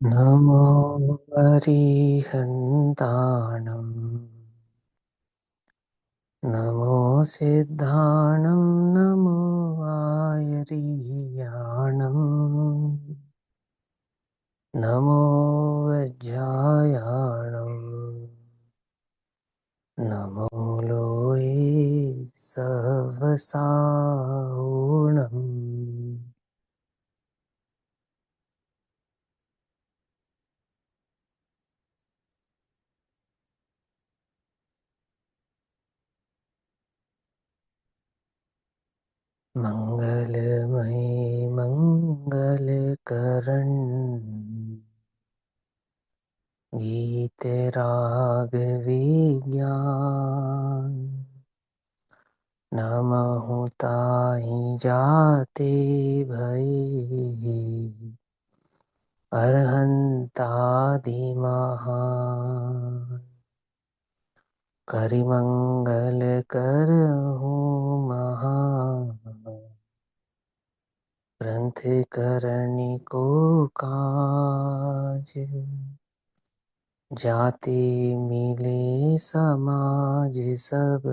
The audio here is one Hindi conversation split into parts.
नमो अरिहन्ताणं नमो सिद्धाणं नमो आयर्याणं नमो वज्रायाणं नमो लोये सहस्राणम् मंगलमय मंगलकरण गीत राग विज्ञान नमः ताहि जाते भई अरहंतादिमहा करिमंगल करहूँ महा ग्रंथ करनी को काज जाते मिले समाज सब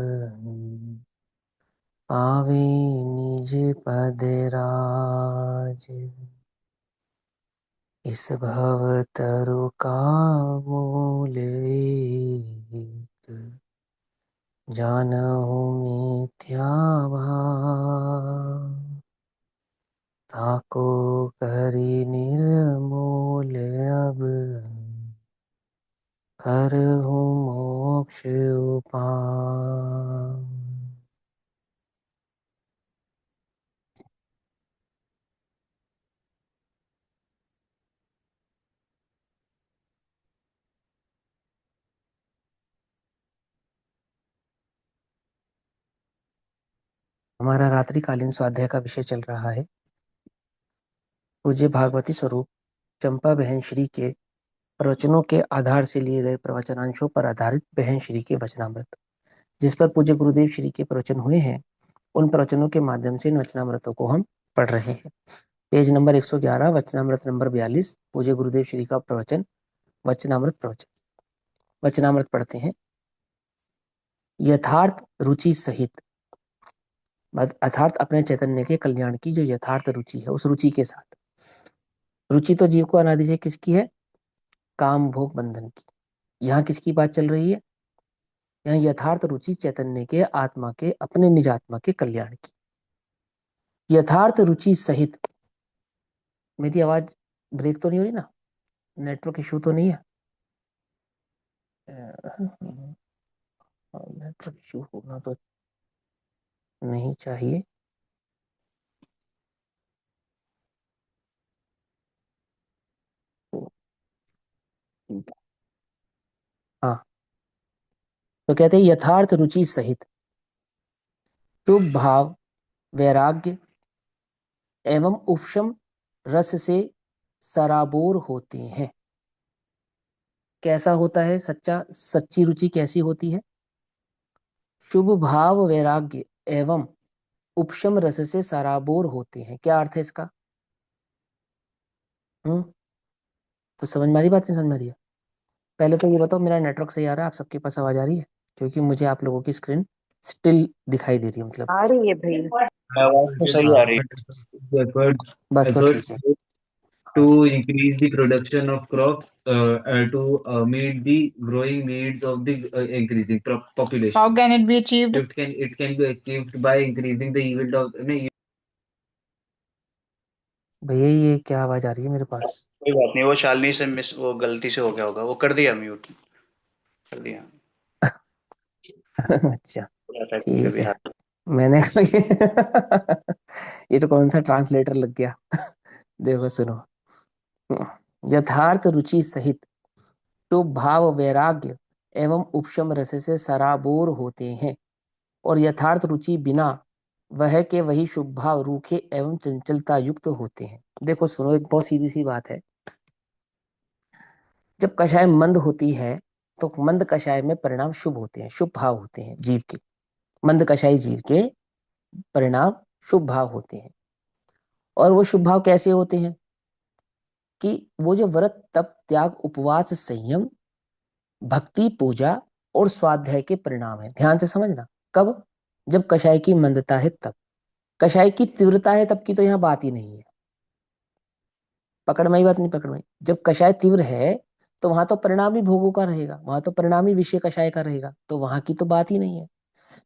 पावे निज पद राज इस भव तरु का मूल एक जानहु मिथ्या भाव ताको करि निर्मूल अब करहु मोक्ष उपाय। हमारा रात्रिकालीन स्वाध्याय का विषय चल रहा है पूज्य भागवती स्वरूप चंपा बहन श्री के प्रवचनों के आधार से लिए गए प्रवचनांशों पर आधारित बहन श्री के वचनामृत, जिस पर पूज्य गुरुदेव श्री के प्रवचन हुए हैं, उन प्रवचनों के माध्यम से इन वचनामृतों को हम पढ़ रहे हैं। पेज नंबर 111, वचनामृत नंबर 42, पूज्य गुरुदेव श्री का प्रवचन, वचनामृत प्रवचन। वचनामृत पढ़ते हैं। यथार्थ रुचि सहित, अर्थात अपने चैतन्य के कल्याण की जो यथार्थ रुचि है, उस रुचि के साथ। रुचि तो जीव को अनादि से किसकी है? काम भोग बंधन की। यहाँ किसकी बात चल रही है? यहाँ यथार्थ रुचि चैतन्य के आत्मा के, अपने निज आत्मा के कल्याण की। यथार्थ रुचि सहित। मेरी आवाज ब्रेक तो नहीं हो रही ना? नेटवर्क इशू तो नहीं है? नेटवर्क इशू होना तो नहीं चाहिए। हाँ, तो कहते हैं यथार्थ रुचि सहित शुभ भाव, वैराग्य एवं उपशम रस से सराबोर होते हैं। कैसा होता है सच्ची रुचि कैसी होती है? शुभ भाव, वैराग्य एवं उपशम रस से सराबोर होते हैं। क्या अर्थ है इसका? हम्म कुछ समझ में आ रही बात? नहीं समझ में आ रही है? पहले तो ये बताओ, मेरा नेटवर्क सही आ रहा है? आप सबके पास आवाज आ रही है? क्योंकि मुझे आप लोगों की स्क्रीन स्टिल दिखाई दे रही है, मतलब। आ रही है भाई। आवाज तो सही आ हाँ, रही है। Efforts, बस तो ठीक efforts है। to increase the production of crops to meet the growing needs of the increasing population. How can it be achieved? It can be achieved by increasing the yield of नहीं, भैया ये क्या आवाज आ रही है मेरे पास? कोई बात नहीं, वो शालिनी से मिस वो गलती से हो गया होगा, वो कर दिया, म्यूट कर दिया। अच्छा, बोला था कि ठीक कभी है। हाथ। मैंने कहा ये तो कौन सा ट्रांसलेटर लग गया। देखो सुनो। यथार्थ रुचि सहित शुभ भाव, वैराग्य एवं उपशम रस से सराबोर होते हैं, और यथार्थ रुचि बिना वह के वही शुभ भाव रूखे एवं चंचलता युक्त होते हैं। देखो सुनो, एक बहुत सीधी सी बात है। जब कषाय मंद होती है तो मंद कषाय में परिणाम शुभ होते हैं, शुभ भाव होते हैं जीव के। मंद कषाय जीव के परिणाम शुभ भाव होते हैं। और वो शुभ भाव कैसे होते हैं? कि वो जो व्रत तप त्याग उपवास संयम भक्ति पूजा और स्वाध्याय के परिणाम है। ध्यान से समझना। कब? जब कषाय की मंदता है तब। कषाय की तीव्रता है तब की तो यहाँ बात ही नहीं है। पकड़ में ही बात नहीं? पकड़ में? जब कषाय तीव्र है तो वहां तो परिणाम ही भोगों का रहेगा, वहां तो परिणाम ही विषय कषाय का रहेगा, तो वहां की तो बात ही नहीं है।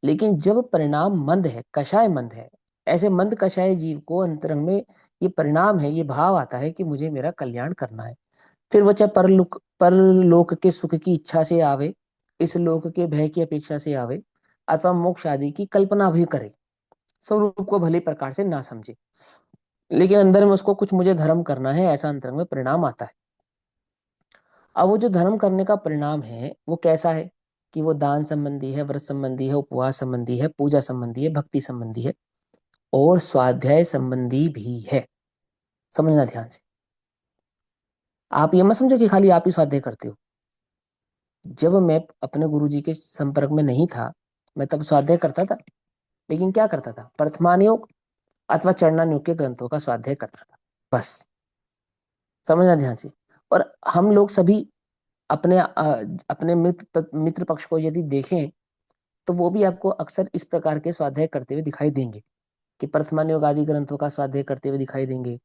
लेकिन जब परिणाम मंद है, कषाय मंद है, ऐसे मंद कषाय जीव को अंतरंग में ये परिणाम है, ये भाव आता है कि मुझे मेरा कल्याण करना है। फिर वो चाहे परलोक के सुख की इच्छा से आवे, इस लोक के भय की अपेक्षा से आवे, अथवा मोक्ष आदि की कल्पना भी करे, स्वरूप को भले प्रकार से ना समझे, लेकिन अंदर में उसको कुछ मुझे धर्म करना है, ऐसा अंतरंग में परिणाम आता है। अब वो जो धर्म करने का परिणाम है वो कैसा है? कि वो दान संबंधी है, व्रत संबंधी है, उपवास संबंधी है, पूजा संबंधी है, भक्ति संबंधी है और स्वाध्याय संबंधी भी है। समझना ध्यान से। आप ये मत समझो कि खाली आप ही स्वाध्याय करते हो। जब मैं अपने गुरुजी के संपर्क में नहीं था, मैं तब स्वाध्याय करता था, लेकिन क्या करता था? प्रथमान योग अथवा चरणान योग के ग्रंथों का स्वाध्याय करता था, बस। समझना ध्यान से। और हम लोग सभी अपने मित्र पक्ष को यदि देखें तो वो भी आपको अक्सर इस प्रकार के स्वाध्याय करते हुए दिखाई देंगे कि प्रथमान योग आदि ग्रंथों का स्वाध्याय करते हुए दिखाई देंगे,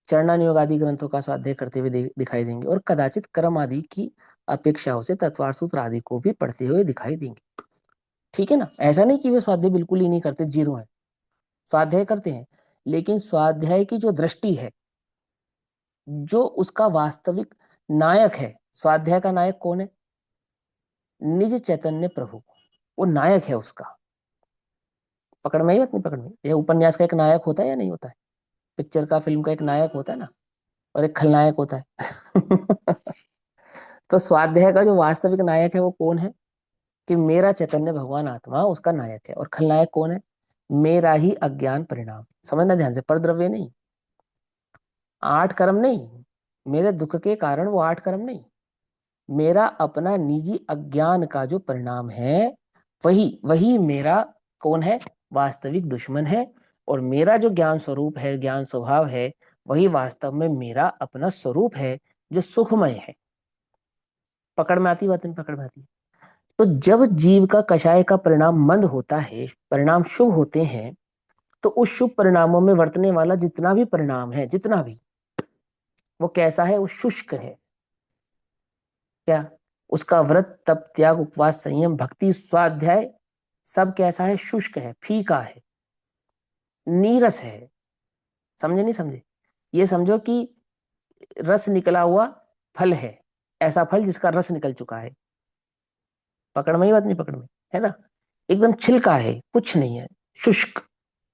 चरणान योग आदि ग्रंथों का स्वाध्याय करते हुए दिखाई देंगे, और कदाचित कर्म आदि की अपेक्षाओं से तत्वार सूत्र आदि को भी पढ़ते हुए दिखाई देंगे। ठीक है ना? ऐसा नहीं कि वे स्वाध्याय बिल्कुल ही नहीं करते, जीरो है, स्वाध्याय करते हैं, लेकिन स्वाध्याय की जो दृष्टि है, जो उसका वास्तविक नायक है, स्वाध्याय का नायक कौन है? निज चैतन्य प्रभु, वो नायक है उसका। पकड़ में ही बात नहीं? पकड़ में? ये उपन्यास का एक नायक होता है या नहीं होता है? पिक्चर का, फिल्म का एक नायक होता है ना, और एक खलनायक होता है। तो स्वाध्याय का जो वास्तविक नायक है वो कौन है? कि मेरा चैतन्य भगवान आत्मा उसका नायक है। और खलनायक कौन है? मेरा ही अज्ञान परिणाम। समझना ध्यान से। परद्रव्य नहीं, आठ कर्म नहीं, मेरे दुख के कारण वो आठ कर्म नहीं, मेरा अपना निजी अज्ञान का जो परिणाम है, वही वही मेरा कौन है? वास्तविक दुश्मन है। और मेरा जो ज्ञान स्वरूप है, ज्ञान स्वभाव है, वही वास्तव में मेरा अपना स्वरूप है जो सुखमय है। पकड़ में आती बात? नहीं पकड़ में आती? तो जब जीव का कषाय का परिणाम मंद होता है, परिणाम शुभ होते हैं, तो उस शुभ परिणामों में वर्तने वाला जितना भी परिणाम है, जितना भी, वो कैसा है? वो शुष्क है। क्या? उसका व्रत तप त्याग उपवास संयम भक्ति स्वाध्याय सब कैसा है? शुष्क है, फीका है, नीरस है। समझे नहीं समझे? ये समझो कि रस निकला हुआ फल है, ऐसा फल जिसका रस निकल चुका है। पकड़ में ही बात नहीं? पकड़ में है ना? एकदम छिलका है, कुछ नहीं है, शुष्क,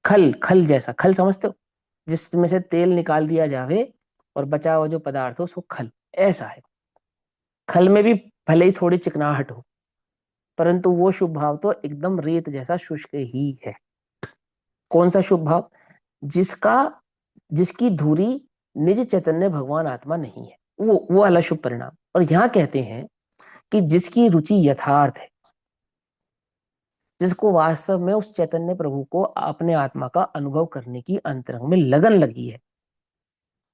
खल, खल जैसा। खल समझते हो? जिसमें से तेल निकाल दिया जावे और बचा हुआ जो पदार्थ हो उसको खल, ऐसा है। खल में भी भले ही थोड़ी चिकनाहट हो, परंतु वो शुभ भाव तो एकदम रेत जैसा शुष्क ही है। कौन सा शुभ भाव? जिसका जिसकी धुरी निज चैतन्य भगवान आत्मा नहीं है, वो वाला शुभ परिणाम। और यहाँ कहते हैं कि जिसकी रुचि यथार्थ है, जिसको वास्तव में उस चैतन्य प्रभु को अपने आत्मा का अनुभव करने की अंतरंग में लगन लगी है।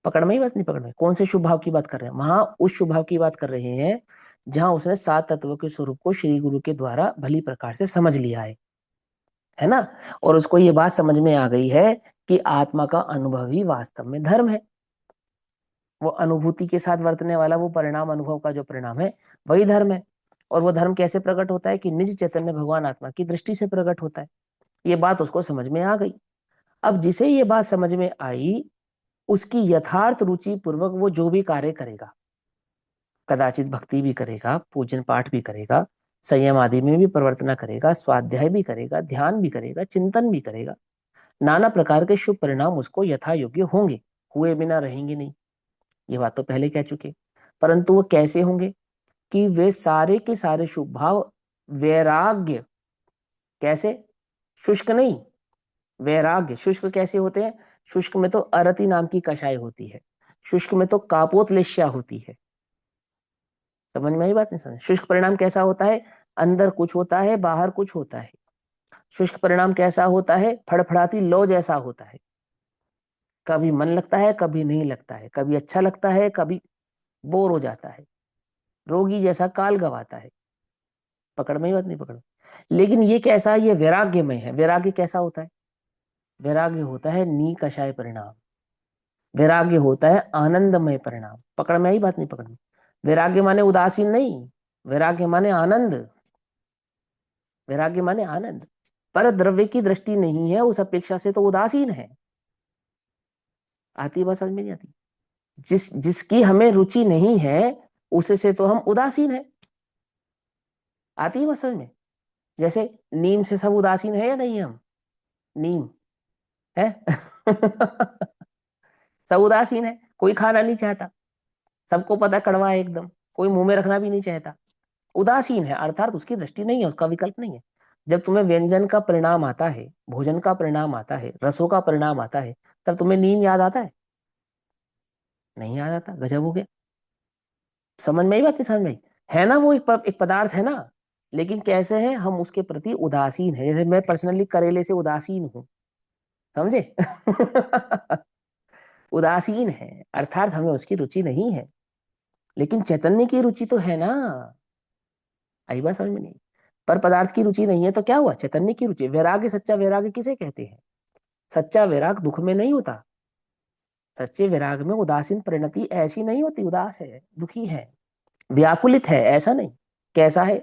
पकड़ में ही बात नहीं? पकड़ में? कौन से शुभ भाव की बात कर रहे हैं? वहां उस शुभ भाव की बात कर रहे हैं जहां उसने सात तत्वों के स्वरूप को श्री गुरु के द्वारा भली प्रकार से समझ लिया है ना? और उसको ये बात समझ में आ गई है कि आत्मा का अनुभव ही वास्तव में धर्म है। वो अनुभूति के साथ वर्तने वाला वो परिणाम, अनुभव का जो परिणाम है, वही धर्म है। और वो धर्म कैसे प्रकट होता है? कि निज चैतन्य भगवान आत्मा की दृष्टि से प्रकट होता है। ये बात उसको समझ में आ गई। अब जिसे ये बात समझ में आई, उसकी यथार्थ रुचि पूर्वक वो जो भी कार्य करेगा, कदाचित भक्ति भी करेगा, पूजन पाठ भी करेगा, संयम आदि में भी परिवर्तन करेगा, स्वाध्याय भी करेगा, ध्यान भी करेगा, चिंतन भी करेगा, नाना प्रकार के शुभ परिणाम उसको यथा योग्य होंगे, हुए बिना रहेंगे नहीं। ये बात तो पहले कह चुके। परंतु वो कैसे होंगे? कि वे सारे के सारे शुभ भाव वैराग्य, कैसे? शुष्क नहीं, वैराग्य। शुष्क कैसे होते हैं? शुष्क में तो अरति नाम की कषाय होती है, शुष्क में तो कापोतलेश्या होती है। समझ में आई बात? नहीं समझ? शुष्क परिणाम कैसा होता है? अंदर कुछ होता है, बाहर कुछ होता है। शुष्क परिणाम कैसा होता है? फड़फड़ाती लौ जैसा होता है। कभी मन लगता है, कभी नहीं लगता है, कभी अच्छा लगता है, कभी बोर हो जाता है, रोगी जैसा काल गवाता है। पकड़ में ही बात नहीं, पकड़ में। लेकिन ये कैसा, ये वैराग्यमय है। वैराग्य कैसा होता है? वैराग्य होता है निकषाय परिणाम, वैराग्य होता है आनंदमय परिणाम। पकड़ में आई बात नहीं, पकड़ में। वैराग्य माने उदासीन नहीं, वैराग्य माने आनंद, वैराग्य माने आनंद। पर द्रव्य की दृष्टि नहीं है, उस अपेक्षा से तो उदासीन है। आती बात समझ में नहीं आती? जिसकी हमें रुचि नहीं है उसे से तो हम उदासीन है। आती है बात समझ में? जैसे नीम से सब उदासीन है या नहीं? हम नीम है सब उदासीन है, कोई खाना नहीं चाहता, सबको पता कड़वा है एकदम, कोई मुंह में रखना भी नहीं चाहता। उदासीन है अर्थात उसकी दृष्टि नहीं है, उसका विकल्प नहीं है। जब तुम्हें व्यंजन का परिणाम आता है, भोजन का परिणाम आता है, रसों का परिणाम आता है, तब तुम्हें नीम याद आता है? नहीं याद आता। गजब हो गया। समझ में ही बात नहीं? समझ में आई? है ना, वो एक पदार्थ है ना। लेकिन कैसे है, हम उसके प्रति उदासीन है। जैसे मैं पर्सनली करेले से उदासीन हूं, समझे उदासीन है अर्थात हमें उसकी रुचि नहीं है। लेकिन चैतन्य की रुचि तो है ना। आई बात समझ में नहीं? पर पदार्थ की रुचि नहीं है तो क्या हुआ? चैतन्य की रुचि। वैराग्य, सच्चा वैराग्य किसे कहते हैं? सच्चा वैराग दुख में नहीं होता। सच्चे वैराग में उदासीन परिणति ऐसी नहीं होती, उदास है, दुखी है, व्याकुलित है, ऐसा नहीं। कैसा है?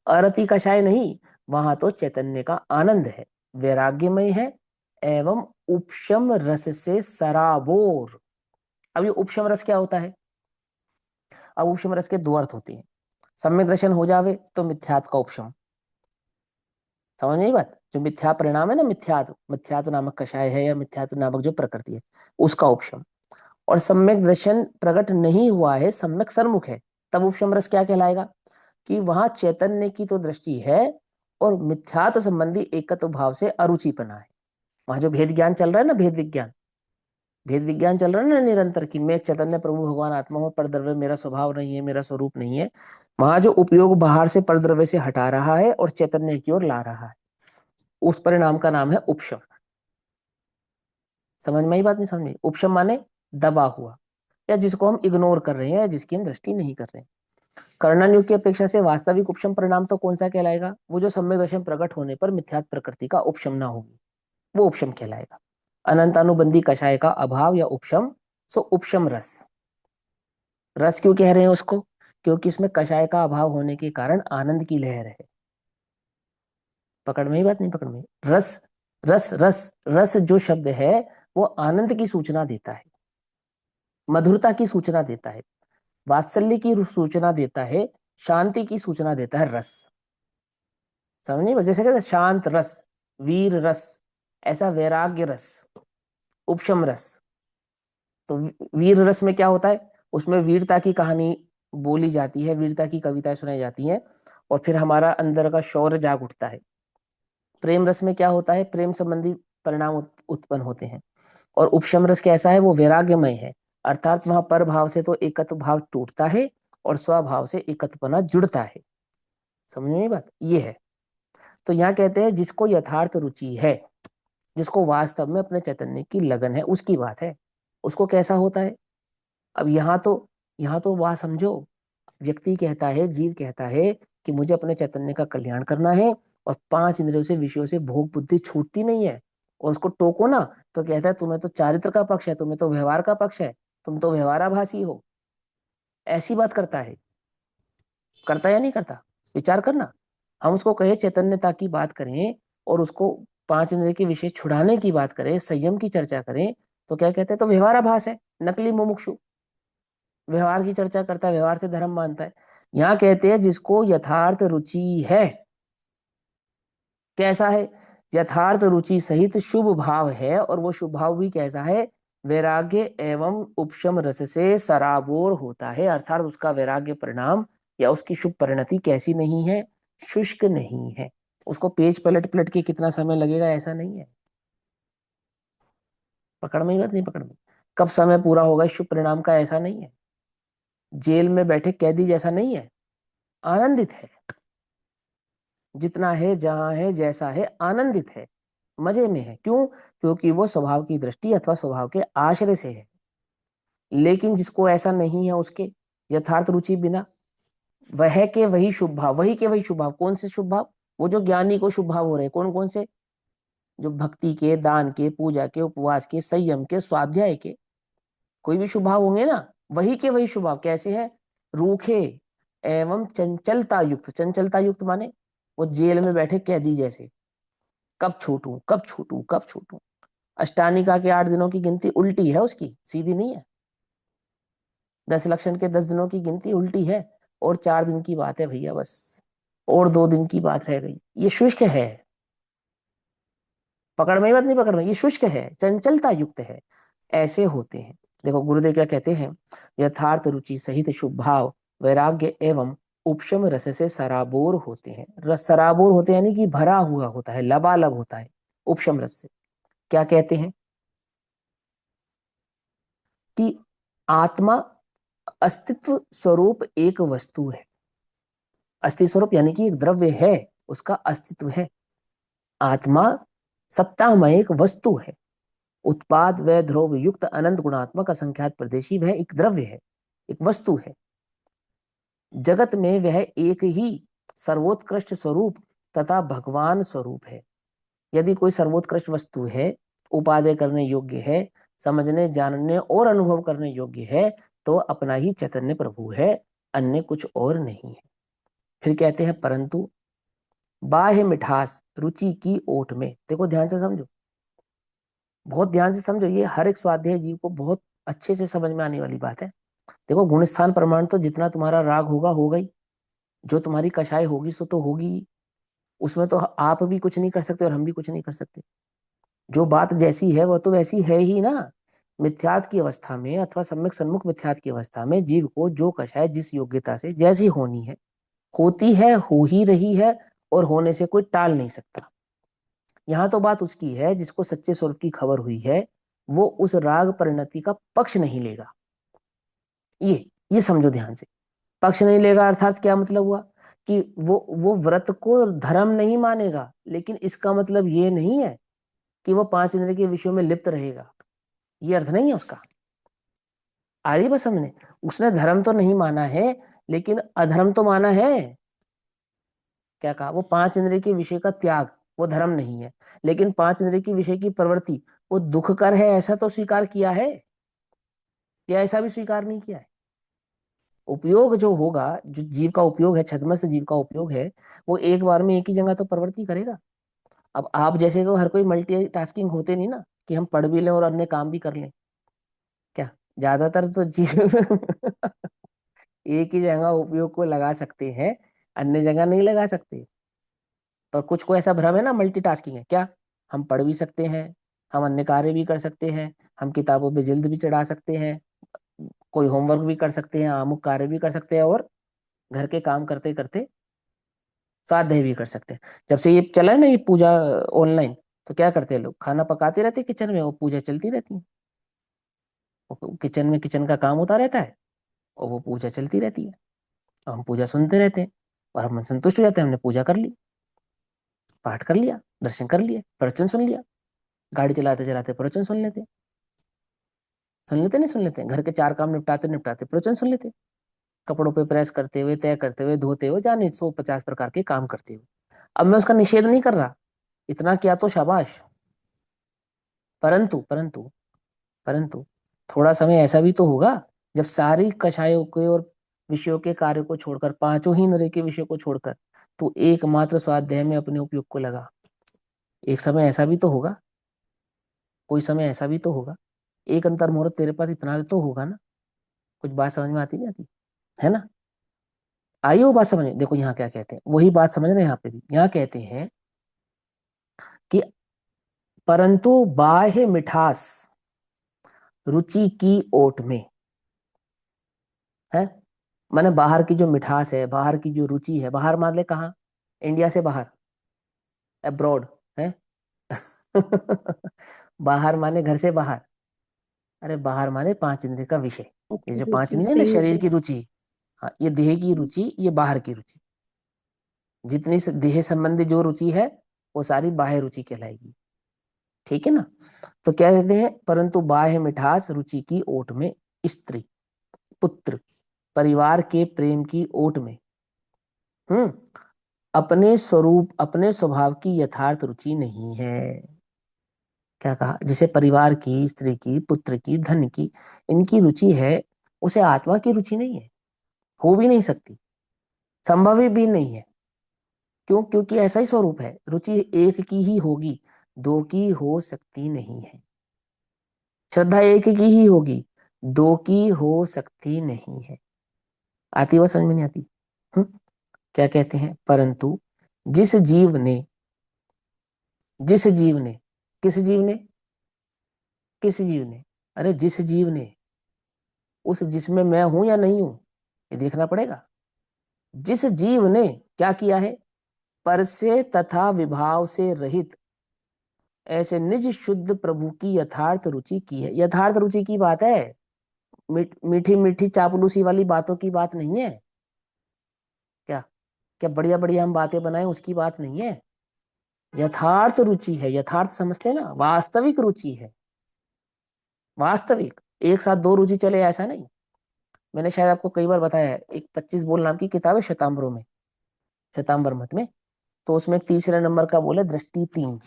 अरति कषाय नहीं, वहां तो चैतन्य का आनंद है, वैराग्यमय है, एवं उपशम रस से सराबोर। अब ये उपशम रस क्या होता है? अब उपशम रस के दो अर्थ होते हैं। सम्यक दर्शन हो जावे तो मिथ्यात्व का उपशम। समझ नहीं बात? जो मिथ्या परिणाम है ना, मिथ्यात्व, मिथ्यात्व नामक कषाय है या मिथ्यात्व नामक जो प्रकृति है, उसका उपशम। और सम्यक दर्शन प्रकट नहीं हुआ है, सम्यक सन्मुख है, तब उपशम रस क्या कहलाएगा? कि वहां चैतन्य की तो दृष्टि है और मिथ्यात्व संबंधी एकत्व भाव से अरुचिपना है। वहां जो भेद ज्ञान चल रहा है ना, भेद विज्ञान, भेद विज्ञान चल रहा है ना निरंतर, कि मैं चैतन्य प्रभु भगवान आत्मा हूं, पर द्रव्य मेरा स्वभाव नहीं है, मेरा स्वरूप नहीं है। वहां जो उपयोग बाहर से पर द्रव्य से हटा रहा है और चैतन्य की ओर ला रहा है, उस परिणाम का नाम है उपशम। समझ में ही बात नहीं? समझ में? उपशम माने दबा हुआ, या जिसको हम इग्नोर कर रहे हैं, जिसकी हम दृष्टि नहीं कर रहे हैं। कर्णन की अपेक्षा से वास्तविक उपशम परिणाम तो कौन सा कहलाएगा? वो जो सम्यक दर्शन प्रकट होने पर मिथ्यात्व प्रकृति का उपशम ना होगी, वो उपशम कहलाएगा। अनंत अनुबंधी कषाय का अभाव या उपशम, सो उपशम रस। रस क्यों कह रहे हैं उसको? क्योंकि इसमें कषाय का अभाव होने के कारण आनंद की लहर है। पकड़ में ही बात नहीं? पकड़ में? रस, रस, रस, रस जो शब्द है वो आनंद की सूचना देता है, मधुरता की सूचना देता है, वात्सल्य की सूचना देता है, शांति की सूचना देता है रस। समझ नहीं? जैसे कहते हैं शांत रस, वीर रस, ऐसा वैराग्य रस, उपशम रस। तो वीर रस में क्या होता है? उसमें वीरता की कहानी बोली जाती है, वीरता की कविताएं सुनाई जाती हैं, और फिर हमारा अंदर का शौर्य जाग उठता है। प्रेम रस में क्या होता है? प्रेम संबंधी परिणाम उत्पन्न होते हैं। और उपशम रस कैसा है? वो वैराग्यमय है, अर्थात वहां पर भाव से तो एकत्व भाव टूटता है और स्वभाव से एकत्वपना जुड़ता है। समझ में बात? ये है। तो यहाँ कहते हैं जिसको यथार्थ रुचि है, जिसको वास्तव में अपने चैतन्य की लगन है, उसकी बात है। उसको कैसा होता है? अब यहाँ तो वह समझो, व्यक्ति कहता है, जीव कहता है कि मुझे अपने चैतन्य का कल्याण करना है, और पांच इंद्रियों से, विषयों से भोग बुद्धि छूटती नहीं है। और उसको टोको ना तो कहता है तुम्हें तो चारित्र का पक्ष है, तुम्हें तो व्यवहार का पक्ष है, तुम तो व्यवहाराभासी हो। ऐसी बात करता है, करता या नहीं करता? विचार करना। हम उसको कहे चैतन्यता की बात करें और उसको पांच इंद्रिय के विषय छुड़ाने की बात करें, संयम की चर्चा करें, तो क्या कहते हैं? तो व्यवहाराभास है, नकली मुमुक्षु, व्यवहार की चर्चा करता है, व्यवहार से धर्म मानता है। यहाँ कहते हैं जिसको यथार्थ रुचि है। कैसा है? यथार्थ रुचि सहित शुभ भाव है, और वो शुभ भाव भी कैसा है? वैराग्य एवं उपशम रस से सराबोर होता है, अर्थात उसका वैराग्य परिणाम या उसकी शुभ परिणति कैसी नहीं है? शुष्क नहीं है। उसको पेज पलट पलट के कितना समय लगेगा ऐसा नहीं है। पकड़ में ही बात नहीं? पकड़ में? कब समय पूरा होगा इस शुभ परिणाम का ऐसा नहीं है। जेल में बैठे कैदी जैसा नहीं है, आनंदित है, जितना है, जहां है, जैसा है, आनंदित है। मजे में है। क्यों? क्योंकि वो स्वभाव की दृष्टि अथवा स्वभाव के आश्रय से है। लेकिन जिसको ऐसा नहीं है, उसके यथार्थ रुचि बिना, वह के वही शुभ भाव, वही के वही शुभ भाव। कौन से शुभ भाव? वो जो ज्ञानी को शुभ भाव हो रहे हैं, कौन कौन से? जो भक्ति के, दान के, पूजा के, उपवास के, संयम के, स्वाध्याय के, कोई भी शुभ भाव होंगे ना, वही के वही शुभ भाव। कैसे हैं? रूखे एवं चंचलता युक्त। चंचलता युक्त माने वो जेल में बैठे कैदी जैसे, कब छूटूं, कब छूटूं, कब छूटूं। अष्टानिका के 8 दिनों की गिनती उल्टी है, उसकी सीधी नहीं है। 10 लक्षण के 10 दिनों की गिनती उल्टी है। और 4 दिन की बात है भैया, बस। और 2 दिन की बात रह गई। ये शुष्क है। पकड़ में बात नहीं, पकड़ में, ये शुष्क है, चंचलता युक्त है। ऐसे होते हैं। देखो गुरुदेव क्या कहते हैं, यथार्थ रुचि सहित शुभ भाव वैराग्य एवं उपशम रस से सराबोर होते हैं। रस सराबोर होते हैं यानी कि भरा हुआ होता है, लबालब होता है उपशम रस से। क्या कहते हैं कि आत्मा अस्तित्व स्वरूप एक वस्तु है। अस्तित्व स्वरूप यानी कि एक द्रव्य है, उसका अस्तित्व है। आत्मा सत्तामय एक वस्तु है। उत्पाद व ध्रुव युक्त अनंत गुणात्मक असंख्यात प्रदेशी, वह एक द्रव्य है, एक वस्तु है। जगत में वह एक ही सर्वोत्कृष्ट स्वरूप तथा भगवान स्वरूप है। यदि कोई सर्वोत्कृष्ट वस्तु है, उपादेय करने योग्य है, समझने जानने और अनुभव करने योग्य है, तो अपना ही चैतन्य प्रभु है, अन्य कुछ और नहीं है। फिर कहते हैं परंतु बाह्य मिठास रुचि की ओट में। देखो ध्यान से समझो, बहुत ध्यान से समझो, ये हर एक स्वाध्याय जीव को बहुत अच्छे से समझ में आने वाली बात है। देखो गुण स्थान प्रमाण तो जितना तुम्हारा राग होगा होगा ही, जो तुम्हारी कषाय होगी सो तो होगी ही। उसमें तो आप भी कुछ नहीं कर सकते और हम भी कुछ नहीं कर सकते। जो बात जैसी है वह तो वैसी है ही ना। मिथ्यात की अवस्था में अथवा सम्यक सन्मुख मिथ्यात की अवस्था में जीव को जो कषाय जिस योग्यता से जैसी होनी है होती है, हो ही रही है, और होने से कोई टाल नहीं सकता। यहाँ तो बात उसकी है जिसको सच्चे स्वरूप की खबर हुई है, वो उस राग परिणति का पक्ष नहीं लेगा। ये समझो ध्यान से। पक्ष नहीं लेगा अर्थात क्या मतलब हुआ कि वो व्रत को धर्म नहीं मानेगा, लेकिन इसका मतलब ये नहीं है कि वो 5 इंद्रिय के विषयों में लिप्त रहेगा। ये अर्थ नहीं है उसका। आ रही बस हमने, उसने धर्म तो नहीं माना है, लेकिन अधर्म तो माना है। क्या कहा? वो 5 इंद्रिय के विषय का त्याग वो धर्म नहीं है, लेकिन 5 इंद्रिय की विषय की प्रवृत्ति वो दुखकर है, ऐसा तो स्वीकार किया है, या ऐसा भी स्वीकार नहीं किया है? उपयोग जो होगा, जो जीव का उपयोग है, छद्मस्त जीव का उपयोग है, वो एक बार में एक ही जगह तो प्रवृत्ति करेगा। अब आप जैसे तो हर कोई मल्टीटास्किंग होते नहीं ना, कि हम पढ़ भी लें और अन्य काम भी कर लें। क्या? ज्यादातर तो जीव एक ही जगह उपयोग को लगा सकते हैं, अन्य जगह नहीं लगा सकते। पर कुछ को ऐसा भ्रम है ना, मल्टीटास्किंग है क्या, हम पढ़ भी सकते हैं, हम अन्य कार्य भी कर सकते हैं, हम किताबों पे जल्द भी चढ़ा सकते हैं, कोई होमवर्क भी कर सकते हैं, अमुक कार्य भी कर सकते हैं, और घर के काम करते करते स्वाध्याय भी कर सकते हैं। जब से ये चला है ना ये पूजा ऑनलाइन, तो क्या करते हैं लोग, खाना पकाते रहते हैं किचन में, वो पूजा चलती रहती है। किचन में किचन का काम होता रहता है, और वो पूजा चलती रहती है, और हम पूजा सुनते रहते हैं, और हम संतुष्ट हो जाते हैं, हमने पूजा कर ली, पाठ कर लिया, दर्शन कर लिए, प्रवचन सुन लिया। गाड़ी चलाते चलाते प्रवचन सुन लेते, सुन लेते नहीं सुन लेते, घर के 4 काम निपटाते निपटाते प्रवचन सुन लेते, कपड़ों पे प्रेस करते हुए, तय करते हुए, धोते हुए, जाने 150 प्रकार के काम करते हुए। अब मैं उसका निषेध नहीं कर रहा, इतना किया तो शाबाश। परंतु परंतु परंतु थोड़ा समय ऐसा भी तो होगा जब सारी कषायों के और विषयों के कार्य को छोड़कर, पांचों ही नरे के विषय को छोड़कर, तो एकमात्र स्वाध्याय में अपने उपयोग को लगा। एक समय ऐसा भी तो होगा, कोई समय ऐसा भी तो होगा, एक अंतर मुहूर्त तेरे पास इतना तो होगा ना। कुछ बात समझ में आती नहीं आती? है ना? आइए वो बात समझ में। देखो यहाँ क्या कहते हैं, वही बात समझ रहे हैं यहाँ पे भी। यहाँ कहते हैं कि परंतु बाह्य मिठास रुचि की ओट में है, माने बाहर की जो मिठास है, बाहर की जो रुचि है, बाहर मान ले कहाँ, इंडिया से बाहर, अब्रॉड है। बाहर माने घर से बाहर। अरे बाहर माने 5 इंद्रिय का विषय। ये जो पांच रुचि इंद्रिय ना, से शरीर की रुचि, हाँ, ये देह की रुचि, ये बाहर की रुचि। जितनी देह संबंधी जो रुचि है वो सारी बाह्य रुचि कहलाएगी। ठीक है ना। तो क्या कहते हैं, परंतु बाह्य मिठास रुचि की ओट में, स्त्री पुत्र परिवार के प्रेम की ओट में, हम्म, अपने स्वरूप अपने स्वभाव की यथार्थ रुचि नहीं है। क्या कहा, जिसे परिवार की, स्त्री की, पुत्र की, धन की, इनकी रुचि है, उसे आत्मा की रुचि नहीं है, हो भी नहीं सकती, संभव भी नहीं है। क्यों? क्योंकि ऐसा ही स्वरूप है, रुचि एक की ही होगी, दो की हो सकती नहीं है। श्रद्धा एक की ही होगी, दो की हो सकती नहीं है। आती वह समझ में नहीं आती? हम्म। क्या कहते हैं, परंतु जिस जीव ने, जिस जीव ने, किस जीव ने, किस जीव ने, अरे जिस जीव ने, उस जिसमें मैं हूं या नहीं हूं, ये देखना पड़ेगा। जिस जीव ने क्या किया है, पर से तथा विभाव से रहित ऐसे निज शुद्ध प्रभु की यथार्थ रुचि की है। यथार्थ रुचि की बात है, मीठी मीठी चापलूसी वाली बातों की बात नहीं है। क्या, क्या बढ़िया बढ़िया हम बातें बनाए उसकी बात नहीं है। यथार्थ रुचि है, यथार्थ समझते हैं ना, वास्तविक रुचि है, वास्तविक। एक साथ दो रुचि चले ऐसा नहीं। मैंने शायद आपको कई बार बताया है, एक 25 बोल नाम की किताब है श्वेतांबरों में, श्वेतांबर मत में, तो उसमें तीसरे नंबर का बोले दृष्टि तीन,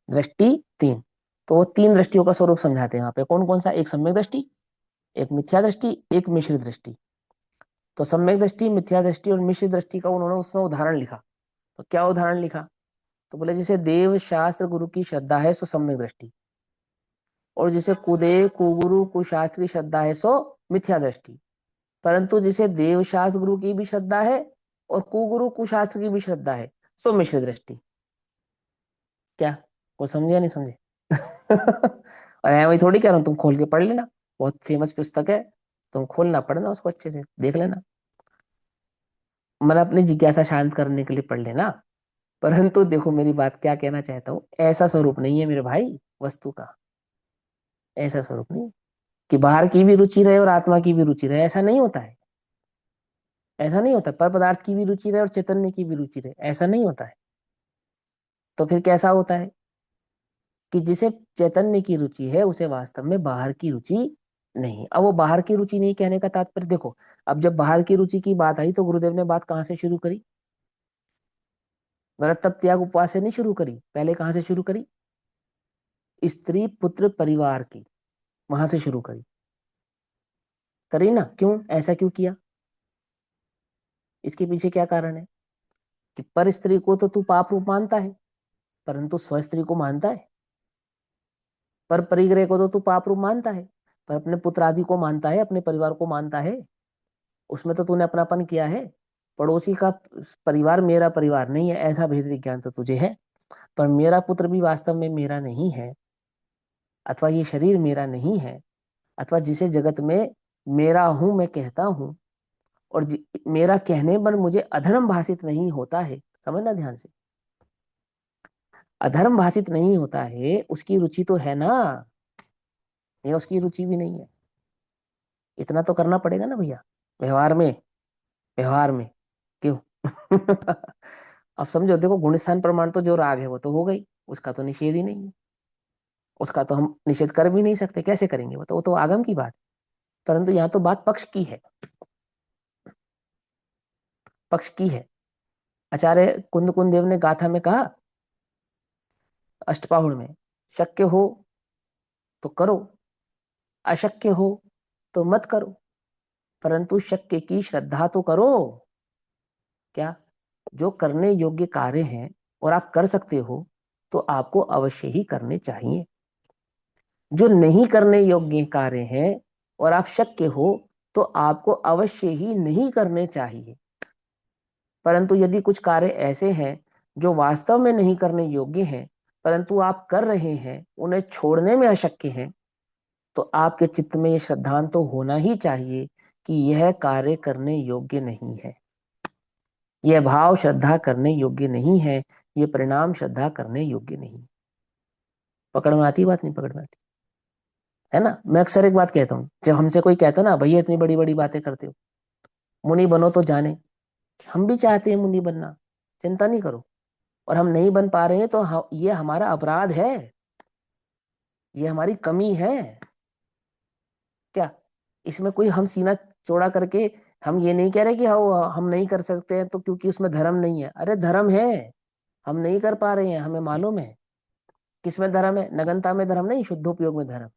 दृष्टि तीन। तो वो तीन दृष्टियों का स्वरूप समझाते हैं वहां पे, कौन कौन सा, एक सम्यक दृष्टि, एक मिथ्या दृष्टि, एक मिश्र दृष्टि। तो सम्यक दृष्टि, मिथ्या दृष्टि और मिश्र दृष्टि का उन्होंने उसमें उदाहरण लिखा। तो क्या उदाहरण लिखा, तो बोले जैसे देव शास्त्र गुरु की श्रद्धा है सो सम्यक दृष्टि, और जिसे कुदेव कुगुरु कुशास्त्र की श्रद्धा है सो मिथ्या दृष्टि। परंतु जिसे देव शास्त्र गुरु की भी श्रद्धा है और कुगुरु कुशास्त्र की भी श्रद्धा है सो मिश्र दृष्टि। क्या, को समझे या नहीं समझे? और मैं वही थोड़ी कह रहा हूँ, तुम खोल के पढ़ लेना, बहुत फेमस पुस्तक है, तुम खोलना पढ़ना उसको अच्छे से देख लेना, मन अपनी जिज्ञासा शांत करने के लिए पढ़ लेना। परंतु देखो मेरी बात क्या कहना चाहता हूँ, ऐसा स्वरूप नहीं है मेरे भाई वस्तु का, ऐसा स्वरूप नहीं कि बाहर की भी रुचि रहे और आत्मा की भी रुचि रहे, ऐसा नहीं होता है। ऐसा नहीं होता, पर पदार्थ की भी रुचि रहे और चैतन्य की भी रुचि रहे, ऐसा नहीं होता है। तो फिर कैसा होता है कि जिसे चैतन्य की रुचि है उसे वास्तव में बाहर की रुचि नहीं। अब वो बाहर की रुचि नहीं कहने का तात्पर्य देखो, अब जब बाहर की रुचि की बात आई तो गुरुदेव ने बात कहाँ से शुरू करी, व्रत तप त्याग उपवास से नहीं शुरू करी, पहले कहाँ से शुरू करी, स्त्री पुत्र परिवार की, वहां से शुरू करी, करी ना। क्यों, ऐसा क्यों किया, इसके पीछे क्या कारण है, कि पर स्त्री को तो तू पाप रूप मानता है, परंतु स्व स्त्री को मानता है। पर परिग्रह को तो तू पाप रूप मानता है, पर अपने पुत्र आदि को मानता है, अपने परिवार को मानता है, उसमें तो तूने अपनापन किया है। पड़ोसी का परिवार मेरा परिवार नहीं है, ऐसा भेद विज्ञान तो तुझे है। पर मेरा पुत्र भी वास्तव में मेरा नहीं है, अथवा ये शरीर मेरा नहीं है, अथवा जिसे जगत में मेरा हूं मैं कहता हूं, और मेरा कहने पर मुझे अधर्म भाषित नहीं होता है, समझना ध्यान से, अधर्म भाषित नहीं होता है, उसकी रुचि तो है ना, ये उसकी रुचि भी नहीं है। इतना तो करना पड़ेगा ना भैया, व्यवहार में, व्यवहार में, क्यों? अब समझो, देखो गुणस्थान प्रमाण तो जो राग है वो तो हो गई, उसका तो निषेध ही नहीं है, उसका तो हम निषेध कर भी नहीं सकते, कैसे करेंगे, वो तो आगम की बात है। परंतु यहाँ तो बात पक्ष की है, पक्ष की है। आचार्य कुंद कुंद देव ने गाथा में कहा, अष्टपाहुड़ में, शक्य हो तो करो, अशक्य हो तो मत करो, परंतु शक्य की श्रद्धा तो करो। क्या, जो करने योग्य कार्य हैं और आप कर सकते हो तो आपको अवश्य ही करने चाहिए। जो नहीं करने योग्य कार्य हैं और आप शक्य हो तो आपको अवश्य ही नहीं करने चाहिए। परंतु यदि कुछ कार्य ऐसे हैं जो वास्तव में नहीं करने योग्य हैं, परंतु आप कर रहे हैं, उन्हें छोड़ने में अशक्य हैं, तो आपके चित्त में ये श्रद्धांत तो होना ही चाहिए कि यह कार्य करने योग्य नहीं है, यह भाव श्रद्धा करने योग्य नहीं है, यह परिणाम श्रद्धा करने योग्य नहीं। पकड़ में आती बात, नहीं पकड़ में आती? है ना। मैं अक्सर एक बात कहता हूँ, जब हमसे कोई कहता ना भैया इतनी बड़ी बड़ी बातें करते हो, मुनि बनो तो जाने, हम भी चाहते हैं मुनि बनना, चिंता नहीं करो, और हम नहीं बन पा रहे हैं तो ये हमारा अपराध है, ये हमारी कमी है क्या? इसमें कोई हम सीना चौड़ा करके हम ये नहीं कह रहे कि हम नहीं कर सकते हैं तो क्योंकि उसमें धर्म नहीं है। अरे धर्म है, हम नहीं कर पा रहे हैं, हमें मालूम है। किसमें धर्म है? नगनता में धर्म नहीं, शुद्धोपयोग में धर्म।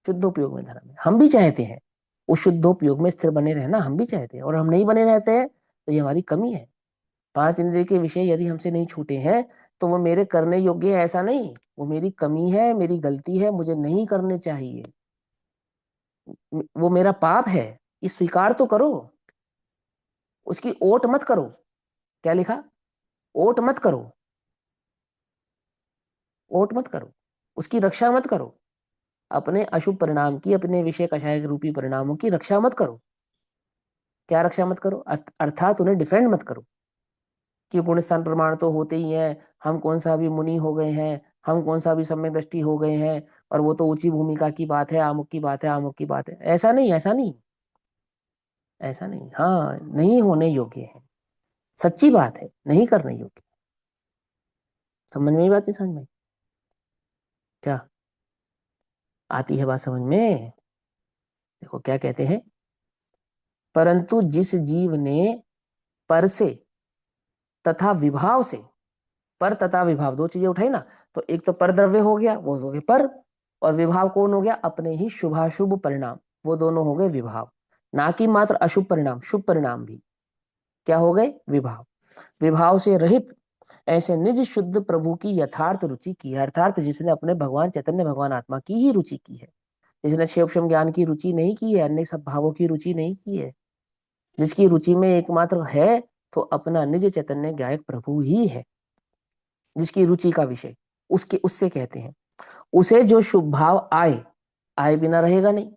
शुद्धोपयोग में धर्म है। हम भी चाहते हैं उस शुद्धोपयोग में स्थिर बने रहना, हम भी चाहते हैं, और हम नहीं बने रहते हैं तो ये हमारी कमी है। पांच इंद्रिय के विषय यदि हमसे नहीं छूटे हैं तो वो मेरे करने योग्य है ऐसा नहीं, वो मेरी कमी है, मेरी गलती है, मुझे नहीं करने चाहिए, वो मेरा पाप है, ये स्वीकार तो करो। उसकी ओट मत करो। क्या लिखा? ओट मत करो, ओट मत करो, उसकी रक्षा मत करो। अपने अशुभ परिणाम की, अपने विषय कषाय रूपी परिणामों की रक्षा मत करो। क्या रक्षा मत करो? अर्थात उन्हें डिफेंड मत करो कि गुण स्थान प्रमाण तो होते ही हैं, हम कौन सा भी मुनि हो गए हैं, हम कौन सा भी सम्यक दृष्टि हो गए हैं, और वो तो ऊंची भूमिका की बात है, आमुक की बात है, आमुक की बात है। ऐसा नहीं, ऐसा नहीं, ऐसा नहीं। हाँ, नहीं होने योग्य है, सच्ची बात है, नहीं करने योग्य। समझ में ही बात? नहीं समझ में? क्या आती है बात समझ में? देखो क्या कहते हैं, परंतु जिस जीव ने पर से तथा विभाव से, पर तथा विभाव दो चीजें उठाई ना, तो एक तो पर द्रव्य हो गया, वो हो गए पर, और विभाव कौन हो गया? अपने ही शुभाशुभ परिणाम, वो दोनों हो गए विभाव। ना कि मात्र अशुभ परिणाम, शुभ परिणाम भी क्या हो गए? विभाव। विभाव से रहित ऐसे निज शुद्ध प्रभु की यथार्थ रुचि की है, अर्थात जिसने अपने भगवान चैतन्य भगवान आत्मा की ही रुचि की है, जिसने क्षेम ज्ञान की रुचि नहीं की है, अन्य सब भावों की रुचि नहीं की है, जिसकी रुचि में एकमात्र है तो अपना निज चैतन्य गायक प्रभु ही है, जिसकी रुचि का विषय उसके, उससे कहते हैं। उसे जो शुभ भाव आए, आए बिना रहेगा नहीं।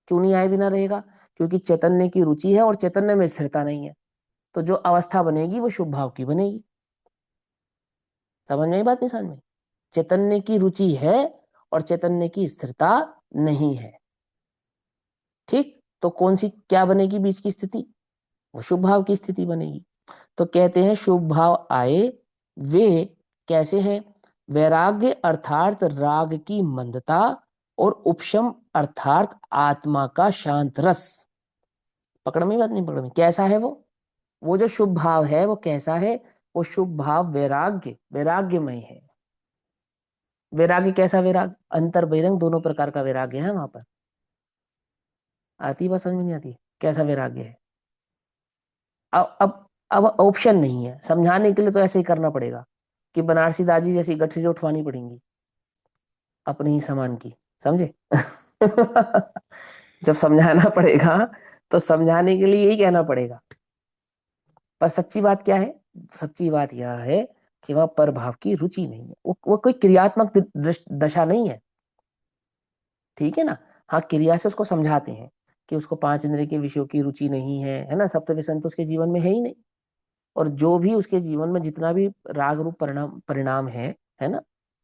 क्यों नहीं आए बिना रहेगा? क्योंकि चैतन्य की रुचि है और चैतन्य में स्थिरता नहीं है, तो जो अवस्था बनेगी वो शुभ भाव की बनेगी। समझ में आई बात? नहीं समझ में? चैतन्य की रुचि है और चैतन्य की स्थिरता नहीं है, ठीक? तो कौन सी क्या बनेगी बीच की स्थिति? वो शुभ भाव की स्थिति बनेगी। तो कहते हैं शुभ भाव आए, वे कैसे हैं? वैराग्य अर्थात राग की मंदता, और उपशम अर्थात आत्मा का शांत रस। पकड़ में बात? नहीं पकड़ में? कैसा है वो जो शुभ भाव है वो कैसा है? वो शुभ भाव वैराग्य, वैराग्यमय है। वैराग्य कैसा? वैराग्य अंतर बहिरंग दोनों प्रकार का वैराग्य है वहां पर। आती बात समझ में? नहीं आती? कैसा वैराग्य है? अब ऑप्शन नहीं है समझाने के लिए, तो ऐसे ही करना पड़ेगा कि बनारसी दाजी जैसी गठरी उठवानी पड़ेंगी अपने ही सामान की, समझे? जब समझाना पड़ेगा तो समझाने के लिए यही कहना पड़ेगा। पर सच्ची बात क्या है? सच्ची बात यह है कि वह परभाव की रुचि नहीं है, वो कोई क्रियात्मक दशा नहीं है, ठीक है ना? हाँ, क्रिया से उसको समझाते हैं कि उसको पांच इंद्रिय के विषयों की रुचि नहीं है ना, सप्त व्यसन तो उसके जीवन में है ही नहीं। और जो भी उसके जीवन में जितना भी राग रूप परिणाम परिणाम है ना,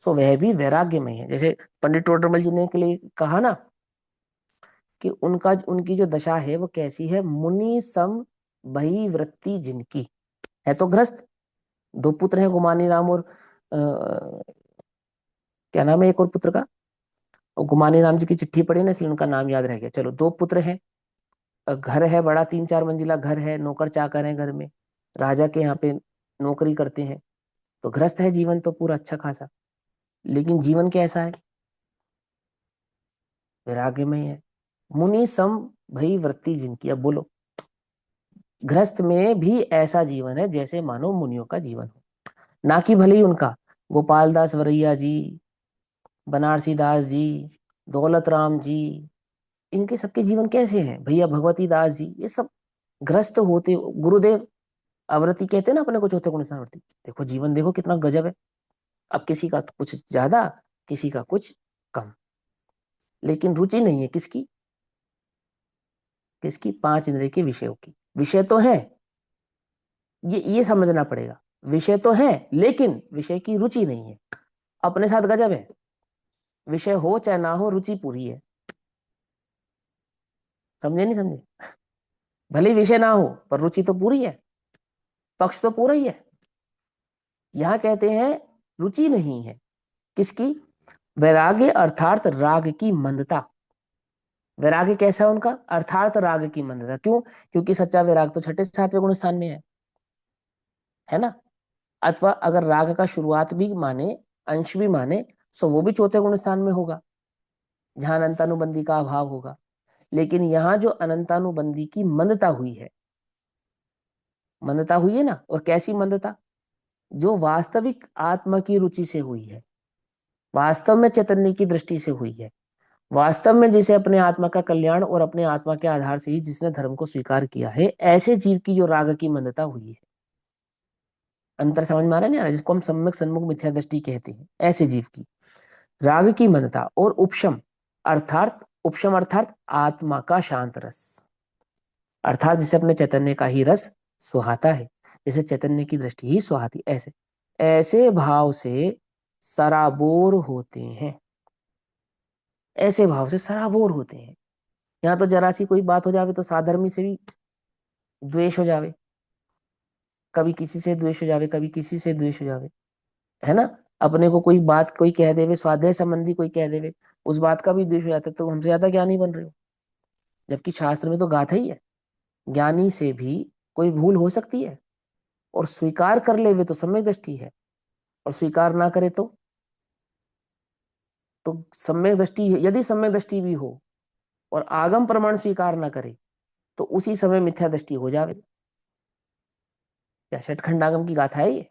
सो वह भी वैराग्य में है। जैसे पंडित टोडरमल जी ने के लिए कहा ना कि उनका, उनकी जो दशा है वो कैसी है? मुनि सम बहिवृत्ति जिनकी है, तो गृहस्थ। दो पुत्र हैं, गुमानी राम और क्या नाम है एक और पुत्र का? और गुमानी राम जी की चिट्ठी पढ़ी ना, इसलिए उनका नाम याद रह गया। चलो, दो पुत्र हैं, घर है बड़ा, 3-4 मंजिला घर है, नौकर चाकर है घर में, राजा के यहाँ पे नौकरी करते हैं। तो गृहस्थ है जीवन तो पूरा अच्छा खासा, लेकिन जीवन कैसा है? वैराग्य में ही है। मुनि सम भई वृत्ति जिनकी। अब बोलो, गृहस्थ में भी ऐसा जीवन है जैसे मानो मुनियों का जीवन हो। ना कि भले ही उनका गोपाल दास वरैया जी, बनारसी दास जी, दौलत राम जी, इनके सबके जीवन कैसे हैं? भैया भगवती दास जी, ये सब ग्रस्त होते। गुरुदेव अवरती कहते हैं ना अपने को, चौथे गुण अवरती। देखो जीवन, देखो कितना गजब है। अब किसी का तो कुछ ज्यादा, किसी का कुछ कम, लेकिन रुचि नहीं है किसकी? किसकी? पांच इंद्रिय के विषयों की। विषय तो है, ये समझना पड़ेगा। विषय तो है लेकिन विषय की रुचि नहीं है। अपने साथ गजब है, विषय हो चाहे ना हो, रुचि पूरी है। समझे नहीं समझे? भले ही विषय ना हो पर रुचि तो पूरी है, पक्ष तो पूरा ही है। यहाँ कहते हैं रुचि नहीं है, किसकी? वैराग्य अर्थात राग की मंदता। वैराग्य कैसा है उनका? अर्थात राग की मंदता। क्यों? क्योंकि सच्चा वैराग तो छठे सातवें गुण स्थान में है ना। अथवा अगर राग का शुरुआत भी माने, अंश भी माने, तो वो भी चौथे गुण स्थान में होगा, जहां अनंतानुबंधी का अभाव होगा। लेकिन यहाँ जो अनंतानुबंधी की मंदता हुई है, मंदता हुई है ना, और कैसी मंदता? जो वास्तविक आत्मा की रुचि से हुई है, वास्तव में चैतन्य की दृष्टि से हुई है, वास्तव में जिसे अपने आत्मा का कल्याण और अपने आत्मा के आधार से ही जिसने धर्म को स्वीकार किया है, ऐसे जीव की जो राग की मंदता हुई है। अंतर समझ में आ रहा है ना, जिसको हम सम्यक सन्मुख मिथ्या दृष्टि कहते हैं, ऐसे जीव की राग की मंदता और उपशम, अर्थात उपशम अर्थात आत्मा का शांत रस, अर्थात जिसे अपने चैतन्य का ही रस सुहाता है, जैसे चैतन्य की दृष्टि ही सुहाती, ऐसे ऐसे भाव से सराबोर होते हैं, ऐसे भाव से सराबोर होते हैं। यहाँ तो जरा सी कोई बात हो जावे तो साधर्मी से भी द्वेष हो जावे, कभी किसी से द्वेष हो जावे, कभी किसी से द्वेष हो जावे, है ना। अपने को कोई बात कोई कह देवे, स्वाध्याय संबंधी कोई कह देवे, उस बात का भी द्वेष हो जाता है, तो हमसे ज्यादा ज्ञानी बन रहे हो। जबकि शास्त्र में तो गाथा ही है, ज्ञानी से भी कोई भूल हो सकती है, और स्वीकार कर ले वे तो सम्यक दृष्टि है, और स्वीकार ना करे तो सम्यक दृष्टि, यदि सम्यक दृष्टि भी हो और आगम प्रमाण स्वीकार ना करे, तो उसी समय मिथ्या दृष्टि हो जावे। क्या षटखंडागम की गाथा है ये?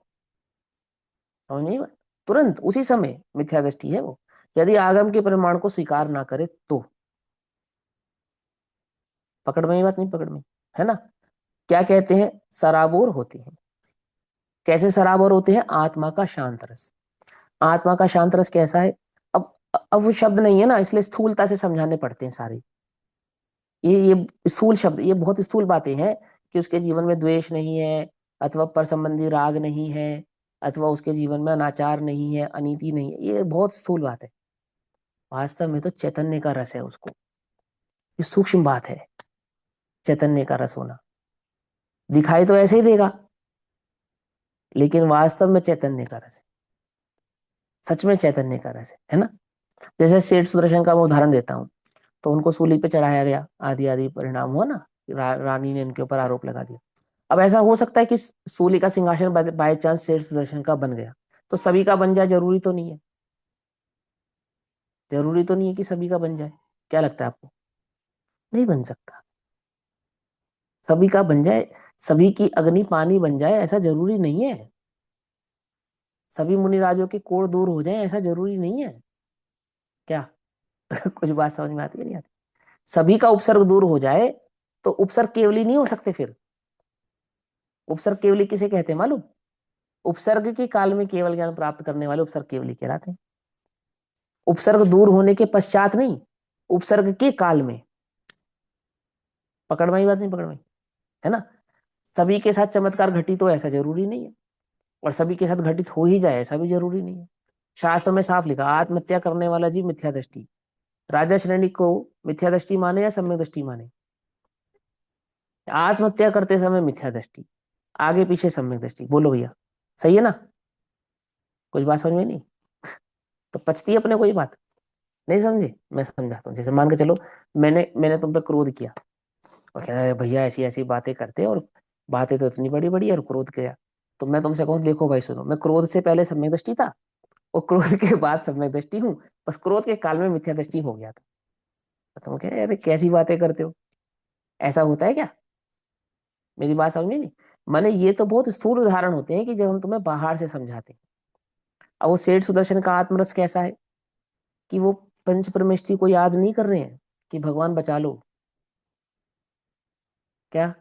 समझ नहीं बात? तुरंत उसी समय मिथ्या दृष्टि है वो, यदि आगम के प्रमाण को स्वीकार ना करे तो। पकड़ में ये बात? नहीं पकड़ में, है ना। क्या कहते हैं? सराबोर होते हैं। कैसे सराबोर होते हैं? आत्मा का शांत रस। आत्मा का शांत रस कैसा है? अब अब वो शब्द नहीं है ना, इसलिए स्थूलता से समझाने पड़ते हैं सारे। ये स्थूल शब्द, ये बहुत स्थूल बातें हैं कि उसके जीवन में द्वेष नहीं है, अथवा पर संबंधी राग नहीं है, अथवा उसके जीवन में अनाचार नहीं है, अनीति नहीं है, ये बहुत स्थूल बात है। वास्तव में तो चैतन्य का रस है उसको, ये सूक्ष्म बात है। चैतन्य का रस होना दिखाई तो ऐसे ही देगा, लेकिन वास्तव में चैतन्य का रस है, सच में चैतन्य का रस है ना। जैसे सेठ सुदर्शन का मैं उदाहरण देता हूँ, तो उनको सूली पे चढ़ाया गया, आदि आदि परिणाम हुआ ना, रानी ने इनके ऊपर आरोप लगा दिया। अब ऐसा हो सकता है कि सूली का सिंहासन बाय चांस सेठ सुदर्शन का बन गया, तो सभी का बन जाए? जरूरी तो नहीं है, जरूरी तो नहीं है कि सभी का बन जाए। क्या लगता है आपको? नहीं बन सकता। सभी का बन जाए, सभी की अग्नि पानी बन जाए, ऐसा जरूरी नहीं है। सभी मुनिराजों के कोढ़ दूर हो जाए, ऐसा जरूरी नहीं है। क्या? कुछ बात समझ में आती है नहीं आती? सभी का उपसर्ग दूर हो जाए तो उपसर्ग केवली नहीं हो सकते फिर। उपसर्ग केवली किसे कहते हैं मालूम? उपसर्ग के काल में केवल ज्ञान प्राप्त करने वाले उपसर्ग केवली कहलाते हैं। उपसर्ग दूर होने के पश्चात नहीं, उपसर्ग के काल में। पकड़ में ही बात? नहीं पकड़ में, है ना। सभी के साथ चमत्कार घटित हो ऐसा जरूरी नहीं है, और सभी के साथ घटित हो ही जाए ऐसा भी जरूरी नहीं है। शास्त्र में साफ लिखा, आत्महत्या करने वाला जीव मिथ्या दृष्टि। राजा श्रेणी को मिथ्या दृष्टि माने या सम्यक दृष्टि माने? आत्महत्या करते समय मिथ्या दृष्टि, आगे पीछे सम्यक दृष्टि। बोलो भैया, सही है ना? कुछ बात समझ में नहीं? तो पचती है अपने कोई बात? नहीं समझे? मैं समझाता हूँ। जैसे मान के चलो, मैंने मैंने तुम पे क्रोध किया, और कह रहे भैया ऐसी ऐसी बातें करते, और बातें तो इतनी बड़ी बड़ी, और क्रोध किया। तो मैं तुमसे कहूँ, देखो भाई सुनो, मैं क्रोध से पहले सम्यक दृष्टि था, और क्रोध के बाद सम्यक दृष्टि हूँ, बस क्रोध के काल में मिथ्या दृष्टि हो गया था। तो तुम कह अरे कैसी बातें करते हो, ऐसा होता है क्या? मेरी बात समझ में नहीं? माने ये तो बहुत स्थूल उदाहरण होते हैं कि जब हम तुम्हें बाहर से समझाते हैं। अब वो सेठ सुदर्शन का आत्मरस कैसा है कि वो पंच परमेष्ठी को याद नहीं कर रहे हैं कि भगवान बचा लो। क्या?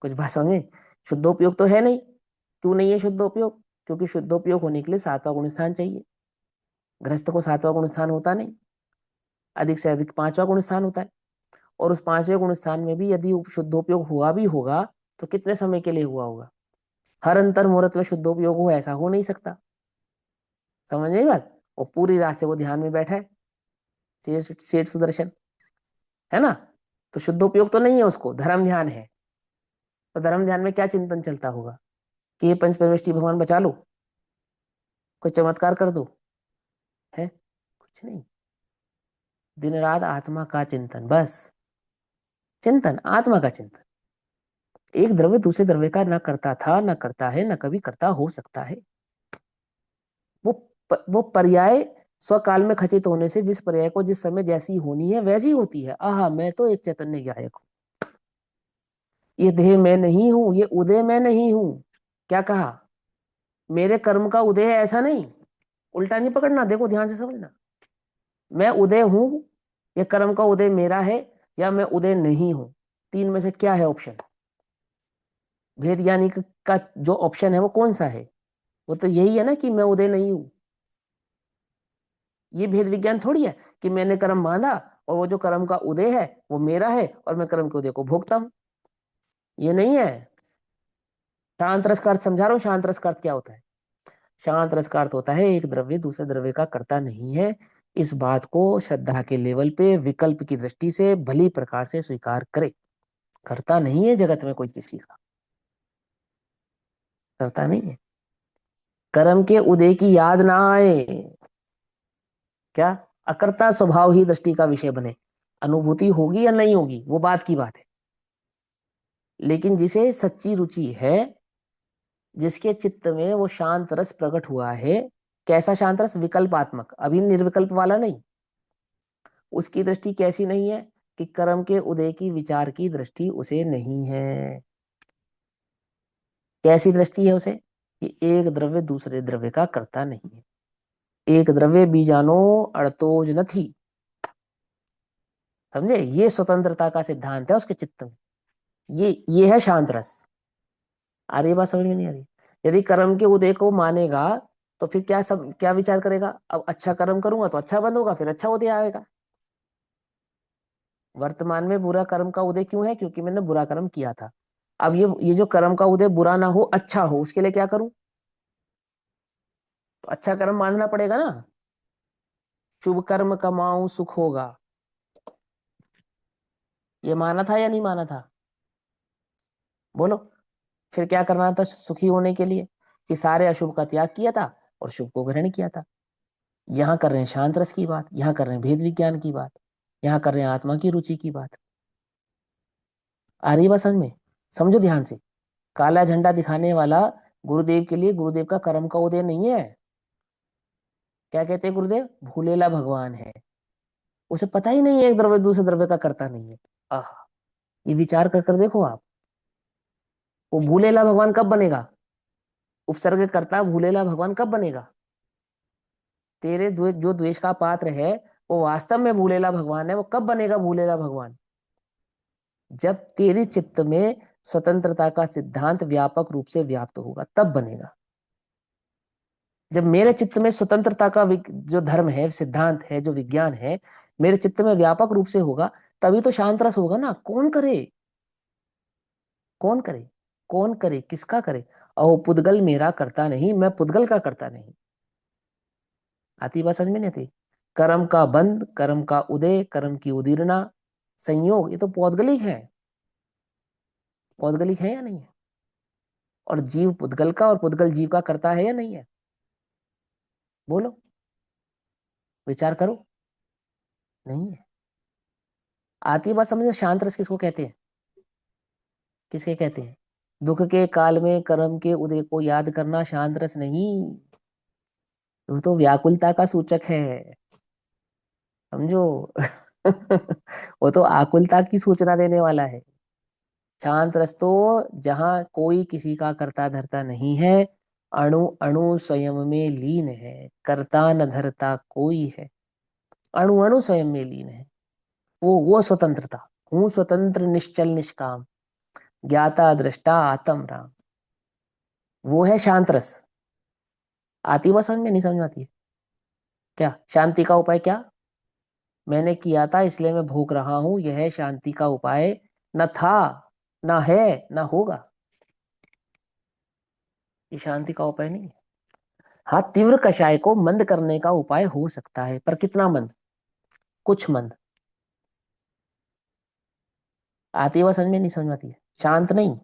कुछ बात समझ में? शुद्धोपयोग तो है नहीं। क्यों नहीं है शुद्धोपयोग? क्योंकि शुद्धोपयोग होने के लिए सातवां गुण स्थान चाहिए। गृहस्थ को सातवां गुण स्थान होता नहीं, अधिक से अधिक पांचवा गुण स्थान होता है। और उस पांचवें गुण स्थान में भी यदि शुद्धोपयोग हुआ भी होगा, तो कितने समय के लिए हुआ होगा? हर अंतर मुहूर्त में शुद्धोपयोग हो ऐसा हो नहीं सकता। समझ में बात? और पूरी रात से वो ध्यान में बैठा है, सेठ सुदर्शन, है ना। तो शुद्धोपयोग तो नहीं है, उसको धर्म ध्यान है। तो धर्म ध्यान में क्या चिंतन चलता होगा कि ये पंच परमेष्ठी भगवान बचा लो, कोई चमत्कार कर दो, है कुछ नहीं। दिन रात आत्मा का चिंतन, बस चिंतन, आत्मा का चिंतन। एक द्रव्य दूसरे द्रव्य का ना करता था, ना करता है, ना कभी करता हो सकता है। वो वो पर्याय स्वकाल में खचित होने से जिस पर्याय को जिस समय जैसी होनी है वैसी होती है। आहा, मैं तो एक चैतन्य ज्ञायक हूं, ये देह मैं नहीं हूं, ये उदय मैं नहीं हूं। क्या कहा? मेरे कर्म का उदय है ऐसा नहीं, उल्टा नहीं पकड़ना, देखो ध्यान से समझना। मैं उदय हूं, ये कर्म का उदय मेरा है, या मैं उदय नहीं हूं। तीन में से क्या है ऑप्शन? भेद ज्ञानी का जो ऑप्शन है वो कौन सा है? वो तो यही है ना कि मैं उदय नहीं हूं। ये भेद विज्ञान थोड़ी है कि मैंने कर्म बांधा और वो जो कर्म का उदय है वो मेरा है और मैं कर्म के उदय को भोगता हूं। ये नहीं है। शांत रस का अर्थ समझा रहा हूं। शांत रस का अर्थ क्या होता है? शांत रस का अर्थ होता है एक द्रव्य दूसरे द्रव्य का कर्ता नहीं है। इस बात को श्रद्धा के लेवल पे विकल्प की दृष्टि से भली प्रकार से स्वीकार करे। करता नहीं है जगत में कोई किसी का, करता नहीं है। कर्म के उदय की याद ना आए, क्या अकर्ता स्वभाव ही दृष्टि का विषय बने। अनुभूति होगी या नहीं होगी वो बात की बात है, लेकिन जिसे सच्ची रुचि है, जिसके चित्त में वो शांत रस प्रकट हुआ है, कैसा शांत रस? विकल्पात्मक, अभी निर्विकल्प वाला नहीं। उसकी दृष्टि कैसी नहीं है? कि कर्म के उदय की विचार की दृष्टि उसे नहीं है। कैसी दृष्टि है उसे? कि एक द्रव्य दूसरे द्रव्य का कर्ता नहीं है। एक द्रव्य बीजानो अड़तोज न थी। समझे? ये स्वतंत्रता का सिद्धांत है उसके चित्त में। ये है शांत रस। आ रही बात समझ में? नहीं आ रही? यदि कर्म के उदय को मानेगा तो फिर क्या विचार करेगा? अब अच्छा कर्म करूंगा तो अच्छा बंद होगा, फिर अच्छा उदय आएगा। वर्तमान में बुरा कर्म का उदय क्यों है? क्योंकि मैंने बुरा कर्म किया था। अब ये जो कर्म का उदय बुरा ना हो अच्छा हो, उसके लिए क्या करूं? तो अच्छा कर्म मानना पड़ेगा ना। शुभ कर्म कमाऊं सुख होगा, ये माना था या नहीं माना था? बोलो। फिर क्या करना था सुखी होने के लिए? कि सारे अशुभ का त्याग किया था और शुभ को ग्रहण किया था। यहाँ कर रहे हैं शांत रस की बात, यहाँ कर रहे हैं भेद विज्ञान की बात, यहाँ कर रहे हैं आत्मा की रुचि की बात। आ रही बात समझ में? समझो ध्यान से। काला झंडा दिखाने वाला गुरुदेव के लिए गुरुदेव का कर्म का उदय नहीं है। क्या कहते हैं गुरुदेव? भूलेला भगवान है। उसे पता ही नहीं है एक द्रव्य दूसरे द्रव्य का करता नहीं है। आह, ये विचार कर कर देखो आप। वो भूलेला भगवान कब बनेगा? उपसर्ग करता भूलेला भगवान कब बनेगा? तेरे जो द्वेष का पात्र है वो वास्तव में भूलेला भगवान है। वो कब बनेगा भूलेला भगवान? जब तेरी चित्त में स्वतंत्रता का सिद्धांत व्यापक रूप से व्याप्त होगा तब बनेगा। जब मेरे चित्त में स्वतंत्रता का जो धर्म है, सिद्धांत है, जो विज्ञान है, मेरे चित्त में व्यापक रूप से होगा, तभी तो शांत रस होगा ना। कौन करे? कौन करे? कौन करे? किसका करे? अहो पुद्गल मेरा करता नहीं, मैं पुद्गल का करता नहीं। आती बात समझ में नहीं आती? कर्म का बंध, कर्म का उदय, कर्म की उदीरना, संयोग, ये तो पौद्गलिक है। पौद्गलिक है या नहीं है? और जीव पुद्गल का और पुद्गल जीव का करता है या नहीं है? बोलो, विचार करो। नहीं है। आती बात समझ में? शांत रस किसको कहते हैं? किसे कहते हैं? दुख के काल में कर्म के उदय को याद करना शांत रस नहीं, वो तो व्याकुलता का सूचक है। समझो। वो तो आकुलता की सूचना देने वाला है। शांत रस तो जहां कोई किसी का कर्ता धर्ता नहीं है, अणु अणु स्वयं में लीन है, कर्ता न धरता कोई है, अणु अणु स्वयं में लीन है। वो स्वतंत्रता। हूँ स्वतंत्र निश्चल निष्काम, ज्ञाता दृष्टा आत्म राम, वो है शांत रस। आती बात समझ में? नहीं समझ में आती है? क्या शांति का उपाय? क्या मैंने किया था इसलिए मैं भोग रहा हूं, यह है शांति का उपाय। न था, न है, न होगा। ये शांति का उपाय नहीं है। हाँ, तीव्र कषाय को मंद करने का उपाय हो सकता है, पर कितना मंद? कुछ मंद। आती है बात समझ में? नहीं समझ में आती है? शांत नहीं।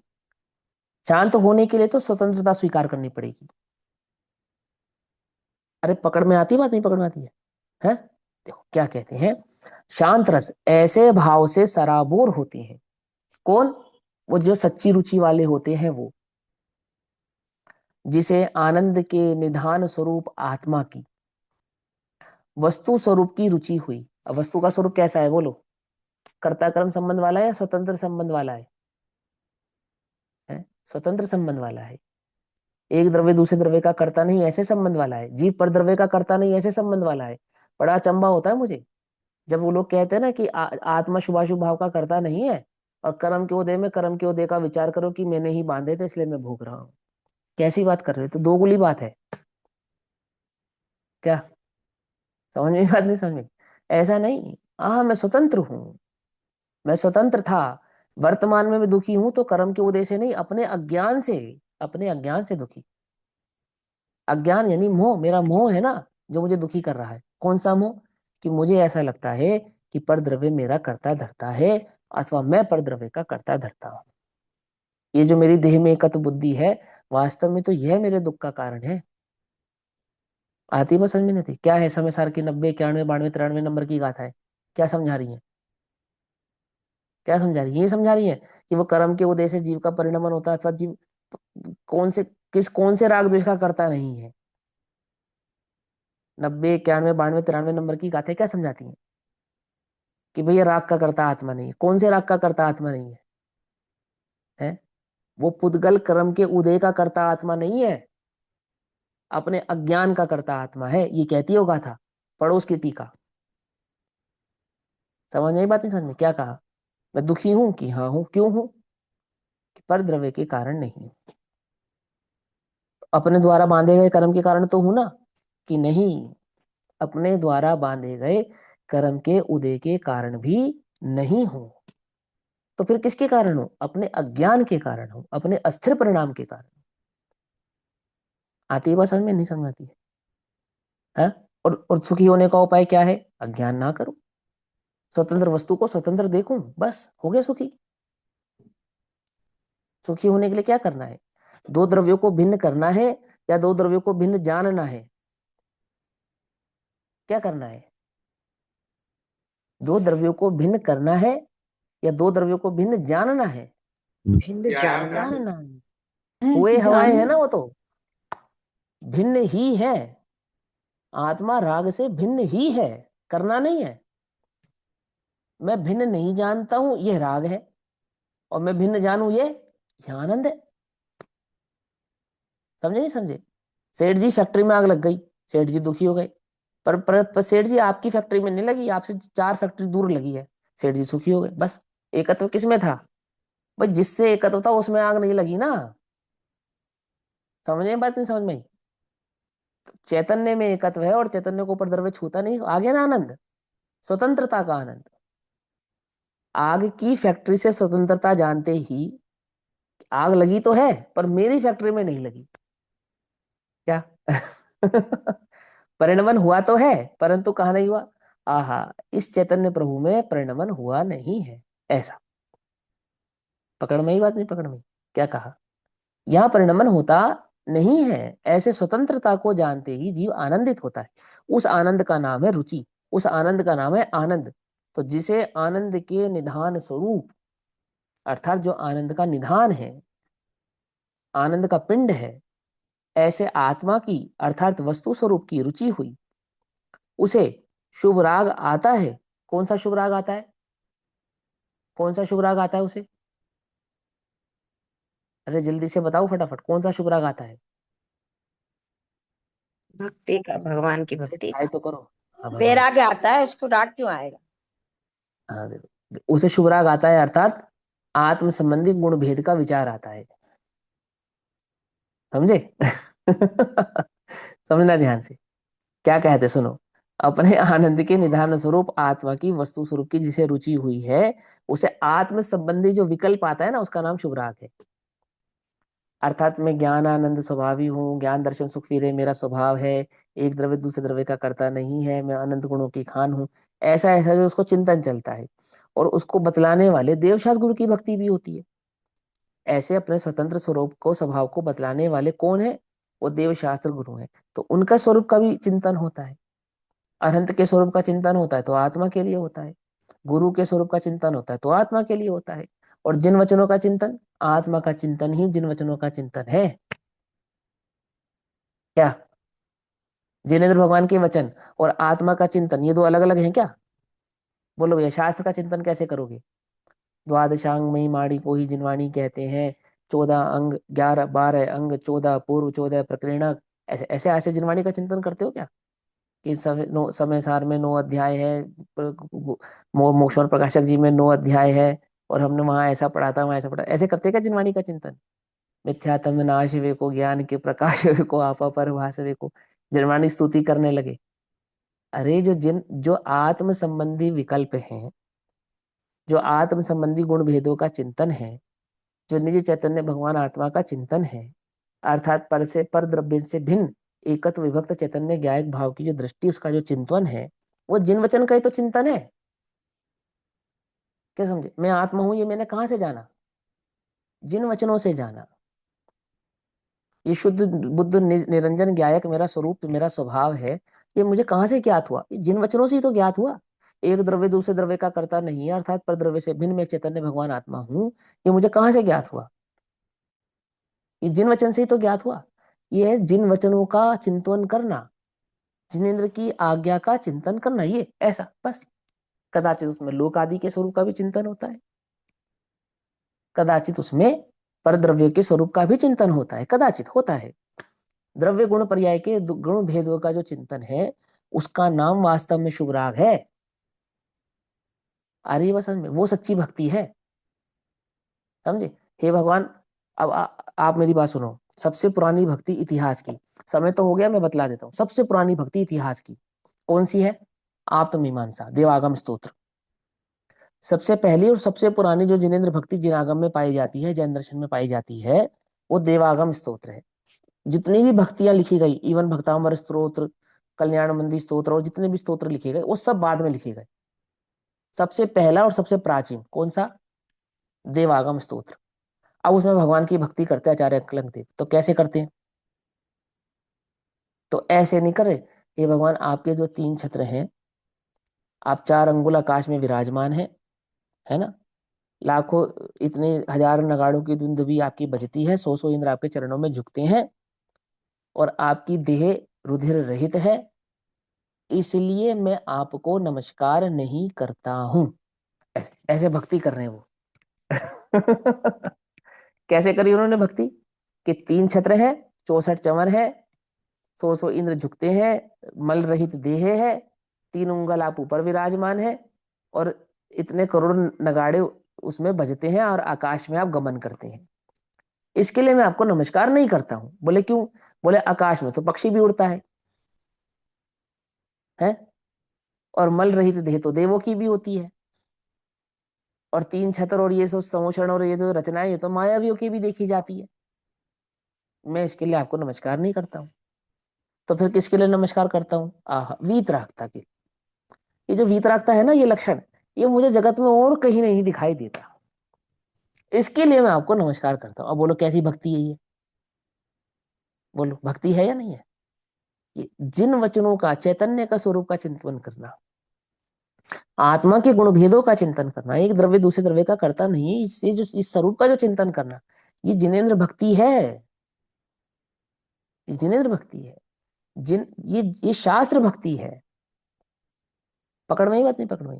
शांत होने के लिए तो स्वतंत्रता स्वीकार करनी पड़ेगी। अरे पकड़ में आती बात, नहीं पकड़ में आती है? देखो क्या कहते हैं, शांत रस ऐसे भाव से सराबोर होते हैं। कौन? वो जो सच्ची रुचि वाले होते हैं वो, जिसे आनंद के निधान स्वरूप आत्मा की वस्तु स्वरूप की रुचि हुई। अब वस्तु का स्वरूप कैसा है बोलो? कर्ता कर्म संबंध वाला है या स्वतंत्र संबंध वाला है? स्वतंत्र संबंध वाला है। एक द्रव्य दूसरे द्रव्य का कर्ता नहीं, ऐसे संबंध वाला है। जीव पर द्रव्य का कर्ता नहीं, ऐसे संबंध वाला है। बड़ा अचंभा होता है मुझे जब वो लोग कहते हैं ना कि आत्मा शुभाशुभ भाव का कर्ता नहीं है, और कर्म के उदय में कर्म के उदय का विचार करो कि मैंने ही बांधे थे इसलिए मैं भोग रहा हूँ। कैसी बात कर रहे हो? तो दोगुली बात है क्या? समझ में बात नहीं समझ में? ऐसा नहीं, हाँ मैं स्वतंत्र हूँ, मैं स्वतंत्र था, वर्तमान में मैं दुखी हूं तो कर्म के उदय से नहीं, अपने अज्ञान से, अपने अज्ञान से दुखी। अज्ञान यानी मोह, मेरा मोह है ना जो मुझे दुखी कर रहा है। कौन सा मोह? कि मुझे ऐसा लगता है कि परद्रव्य मेरा कर्ता धरता है, अथवा मैं परद्रव्य का कर्ता धरता हूं। ये जो मेरी देह में एकत्व बुद्धि है, वास्तव में तो यह मेरे दुख का कारण है। आती बस समझ में नहीं थी? क्या है समय सार की 90 91 92 93 नंबर की गाथा है? क्या समझा रही है? क्या समझा रही है? ये समझा रही है कि वो कर्म के उदय से जीव का परिणमन होता है, अथवा जीव कौन से राग द्वेष का करता नहीं है। 90 91 92 93 नंबर की गाथें क्या समझाती हैं? कि भैया राग का करता आत्मा नहीं है। कौन से राग का करता आत्मा नहीं है? है? वो पुद्गल कर्म के उदय का करता आत्मा नहीं है, अपने अज्ञान का करता आत्मा है। ये कहती है वो गाथा, पड़ोस की टीका। समझ नहीं? बात नहीं समझ में? क्या कहा? मैं दुखी हूं कि हाँ हूं। क्यों हूं? कि पर द्रव्य के कारण नहीं। अपने द्वारा बांधे गए कर्म के कारण तो हूं ना? कि नहीं, अपने द्वारा बांधे गए कर्म के उदय के कारण भी नहीं हूं। तो फिर किसके कारण हूं? अपने अज्ञान के कारण हूं, अपने अस्थिर परिणाम के कारण। आती है बात समझ में? नहीं समझ में आती है? और सुखी होने का उपाय क्या है? अज्ञान ना करूं, स्वतंत्र वस्तु को स्वतंत्र देखूं, बस हो गया सुखी। सुखी होने के लिए क्या करना है? दो द्रव्यों को भिन्न करना है या दो द्रव्यों को भिन्न जानना है? क्या करना है? दो द्रव्यों को भिन्न करना है या दो द्रव्यों को भिन्न जानना है? भिन्न जानना जानना है। है। हुए हवाएं है जानना ना वो तो, भिन्न ही है। आत्मा राग से भिन्न ही है, करना नहीं है। मैं भिन्न नहीं जानता हूं, यह राग है, और मैं भिन्न जानू, ये आनंद है। समझे नहीं समझे? सेठ जी फैक्ट्री में आग लग गई, सेठ जी दुखी हो गए। पर सेठ जी आपकी फैक्ट्री में नहीं लगी, आपसे 4 फैक्ट्री दूर लगी है। सेठ जी सुखी हो गए, बस। एकत्व किस में था? भाई जिससे एकत्व था उसमें आग नहीं लगी ना। समझे बात नहीं समझ में आई? चैतन्य में एकत्व है और चैतन्य को ऊपर द्रव्य छूता नहीं, आ गया ना आनंद, स्वतंत्रता का आनंद। आग की फैक्ट्री से स्वतंत्रता जानते ही, आग लगी तो है पर मेरी फैक्ट्री में नहीं लगी। क्या? परिणमन हुआ तो है, परंतु कहा नहीं हुआ? आहा, इस चैतन्य प्रभु में परिणमन हुआ नहीं है। ऐसा पकड़ में ही बात नहीं? पकड़ में? क्या कहा? यहाँ परिणमन होता नहीं है। ऐसे स्वतंत्रता को जानते ही जीव आनंदित होता है। उस आनंद का नाम है रुचि, उस आनंद का नाम है आनंद। तो जिसे आनंद के निधान स्वरूप, अर्थात जो आनंद का निधान है, आनंद का पिंड है, ऐसे आत्मा की अर्थात वस्तु स्वरूप की रुचि हुई, उसे शुभ राग आता है। कौन सा शुभ राग आता है? कौन सा शुभ राग आता है उसे? अरे जल्दी से बताओ फटाफट, कौन सा शुभ राग आता है? भक्ति का, भगवान की अरे भक्ति ट्राई का। तो करो। हाँ भगवान की। वैराग्य आता है, उसको राग क्यों आएगा? हाँ देखो, उसे शुभ राग आता है, अर्थात आत्म संबंधी गुण भेद का विचार आता है। समझे? समझना ध्यान से। क्या कहते सुनो, अपने आनंद के निधान स्वरूप आत्मा की वस्तु स्वरूप की जिसे रुचि हुई है, उसे आत्म संबंधी जो विकल्प आता है ना, उसका नाम शुभ राग है। अर्थात मैं ज्ञान आनंद स्वभावी हूँ, ज्ञान दर्शन सुख वीर्य मेरा स्वभाव है, एक द्रव्य दूसरे द्रव्य का करता नहीं है, मैं अनंत गुणों की खान हूँ। ऐसा ऐसा जो उसको चिंतन चलता है, और उसको बतलाने वाले देवशास्त्र गुरु की भक्ति भी होती है। ऐसे अपने स्वतंत्र स्वरूप को, स्वभाव को बतलाने वाले कौन है? वो देव शास्त्र गुरु हैं, तो उनका स्वरूप का भी चिंतन होता है। अनंत के स्वरूप का चिंतन होता है तो आत्मा के लिए होता है, गुरु के स्वरूप का चिंतन होता है तो आत्मा के लिए होता है। और जिन वचनों का चिंतन, आत्मा का चिंतन ही जिन वचनों का चिंतन है। क्या जिनेन्द्र भगवान के वचन और आत्मा का चिंतन ये दो अलग अलग हैं क्या? बोलो भैया, शास्त्र का चिंतन कैसे करोगे? द्वादशांग मई माड़ी को ही जिनवाणी कहते हैं। 14 अंग, 11 12 अंग, 14 पूर्व, 14 प्रकीर्णक। ऐसे ऐसे ऐसे जिनवाणी का चिंतन करते हो क्या? कि समय सार में 9 अध्याय है, मोक्ष और प्रकाशक जी में 9 अध्याय है, और हमने वहां ऐसा पढ़ा था, वहां ऐसा पढ़ा, ऐसे करते क्या जिनवाणी का चिंतन? मिथ्यात्म नाश वे को, ज्ञान के प्रकाश वे को, आपा पर भास वे को, जिनवाणी स्तुति करने लगे। अरे जो आत्म संबंधी विकल्प हैं, जो आत्म संबंधी गुण भेदों का चिंतन है, जो निज चैतन्य भगवान आत्मा का चिंतन है, अर्थात पर से, पर द्रव्य से भिन्न एकत्व विभक्त चैतन्य ज्ञायक भाव की जो दृष्टि, उसका जो चिंतन है, वो जिन वचन का ही तो चिंतन है। क्या समझे? मैं आत्मा हूं, ये मैंने कहां से जाना? जिन वचनों से जाना। ये शुद्ध बुद्ध निरंजन ज्ञायक मेरा स्वरूप, मेरा स्वभाव है, ये मुझे कहां से ज्ञात हुआ? ये जिन वचनों से ही तो ज्ञात हुआ। एक द्रव्य दूसरे द्रव्य का कर्ता नहीं है, अर्थात पर द्रव्य से भिन्न मैं चैतन्य भगवान आत्मा हूं, ये मुझे कहां से ज्ञात हुआ? ये जिन वचन से ही तो ज्ञात हुआ। ये है जिन वचनों का चिंतन करना, जिनेन्द्र की आज्ञा का चिंतन करना, ये ऐसा बस। कदाचित उसमें लोक आदि के स्वरूप का भी चिंतन होता है, कदाचित उसमें पर द्रव्य के स्वरूप का भी चिंतन होता है, कदाचित होता है। द्रव्य गुण पर्याय के गुण भेदों का जो चिंतन है, उसका नाम वास्तव में शुभ राग है। आ रही है समझ में? वो सच्ची भक्ति है। समझे? हे भगवान, अब आप मेरी बात सुनो। सबसे पुरानी भक्ति इतिहास की, समय तो हो गया, मैं बतला देता हूँ। सबसे पुरानी भक्ति इतिहास की कौन सी है? आत्ममीमांसा, देवागम स्तोत्र। सबसे पहली और सबसे पुरानी जो जिनेन्द्र भक्ति जिनागम में पाई जाती है, जैन दर्शन में पाई जाती है, वो देवागम स्तोत्र है। जितनी भी भक्तियां लिखी गई, इवन भक्तामर स्तोत्र, कल्याण मंदी स्तोत्र, और जितने भी स्तोत्र लिखे गए, वो सब बाद में लिखे गए। सबसे पहला और सबसे प्राचीन कौन सा? देवागम स्तोत्र। अब उसमें भगवान की भक्ति करते आचार्य अलंकदेव। तो कैसे करते हैं? तो ऐसे नहीं करे, ये भगवान आपके जो 3 छत्र हैं, आप 4 अंगुल आकाश में विराजमान है ना? लाखों, इतने हजार नगाड़ों की धुंध भी आपकी बजती है, 100 इंद्र आपके चरणों में झुकते हैं, और आपकी देह रुधिर रहित है, इसलिए मैं आपको नमस्कार नहीं करता हूं। ऐसे भक्ति कर रहे हैं वो। कैसे करी उन्होंने भक्ति? कि 3 छत्र है, 64 चंवर है, 100 इंद्र झुकते हैं, मल रहित देह है, 3 उंगल आप ऊपर विराजमान है, और इतने करोड़ नगाड़े उसमें बजते हैं, और आकाश में आप गमन करते हैं। इसके लिए मैं आपको नमस्कार नहीं करता हूं। बोले क्यों? बोले आकाश में तो पक्षी भी उड़ता है, और मल रहित देह तो देवों की भी होती है, और 3 छत्र और ये सब समोषण और ये जो रचनाएं, ये तो मायावियों की भी देखी जाती है। मैं इसके लिए आपको नमस्कार नहीं करता हूँ। तो फिर किसके लिए नमस्कार करता हूँ? आह, वीतरागता के। ये जो वीतरागता है ना, ये लक्षण, ये मुझे जगत में और कहीं नहीं दिखाई देता, इसके लिए मैं आपको नमस्कार करता हूँ। अब बोलो कैसी भक्ति है ये? बोलो भक्ति है या नहीं है? ये जिन वचनों का, चैतन्य का स्वरूप का चिंतन करना, आत्मा के गुण भेदों का चिंतन करना, एक द्रव्य दूसरे द्रव्य का करता नहीं है, इससे जो इस स्वरूप का जो चिंतन करना, ये जिनेन्द्र भक्ति है। ये जिनेन्द्र भक्ति है। ये शास्त्र भक्ति है। पकड़ में ही बात नहीं? पकड़ में?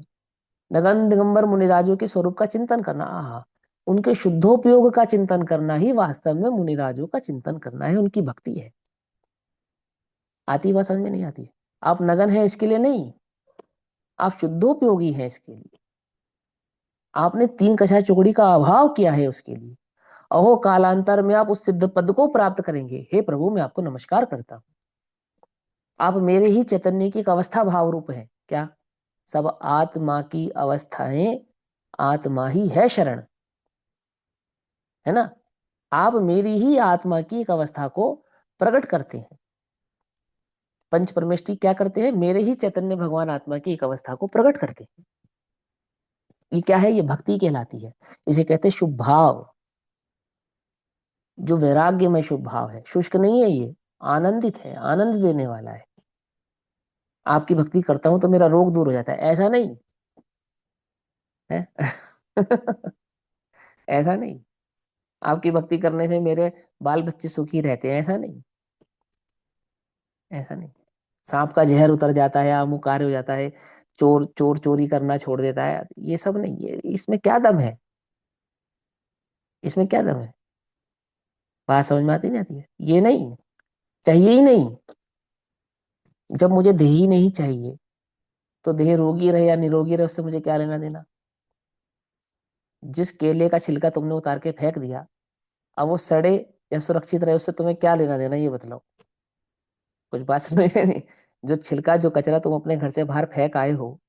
नगन दिगंबर मुनिराजों के स्वरूप का चिंतन करना, आहा, उनके शुद्धोपयोग का चिंतन करना ही वास्तव में मुनिराजों का चिंतन करना है, उनकी भक्ति है। आती बात समझ में? नहीं आती? आप नगन है इसके लिए नहीं, आप शुद्धोपयोगी हैं इसके लिए। आपने 3 कछाय चौकड़ी का अभाव किया है उसके लिए। अहो, कालांतर में आप उस सिद्ध पद को प्राप्त करेंगे। हे प्रभु, मैं आपको नमस्कार करता हूं। आप मेरे ही चैतन्य की एक अवस्था भाव रूप है। क्या? सब आत्मा की अवस्थाएं, आत्मा ही है शरण, है ना? आप मेरी ही आत्मा की एक अवस्था को प्रकट करते हैं। पंच परमेष्टि क्या करते हैं? मेरे ही चैतन्य भगवान आत्मा की एक अवस्था को प्रकट करते हैं। ये क्या है? ये भक्ति कहलाती है। इसे कहते हैं शुभ भाव, जो वैराग्य में शुभ भाव है। शुष्क नहीं है ये, आनंदित है, आनंद देने वाला है। आपकी भक्ति करता हूं तो मेरा रोग दूर हो जाता है, ऐसा नहीं है। ऐसा नहीं, आपकी भक्ति करने से मेरे बाल बच्चे सुखी रहते हैं, ऐसा नहीं, ऐसा नहीं। सांप का जहर उतर जाता है, अमुक कार्य हो जाता है, चोर चोर चोरी करना छोड़ देता है, ये सब नहीं। ये इसमें क्या दम है, इसमें क्या दम है? बात समझ में आती नहीं आती है? ये नहीं, चाहिए ही नहीं। जब मुझे देह ही नहीं चाहिए तो देह रोगी रहे या निरोगी रहे उससे मुझे क्या लेना देना? जिस केले का छिलका तुमने उतार के फेंक दिया, अब वो सड़े या सुरक्षित रहे उससे तुम्हें क्या लेना देना, ये बतलाओ। कुछ बात समझ में नहीं। जो छिलका, जो कचरा तुम अपने घर से बाहर फेंक आए हो,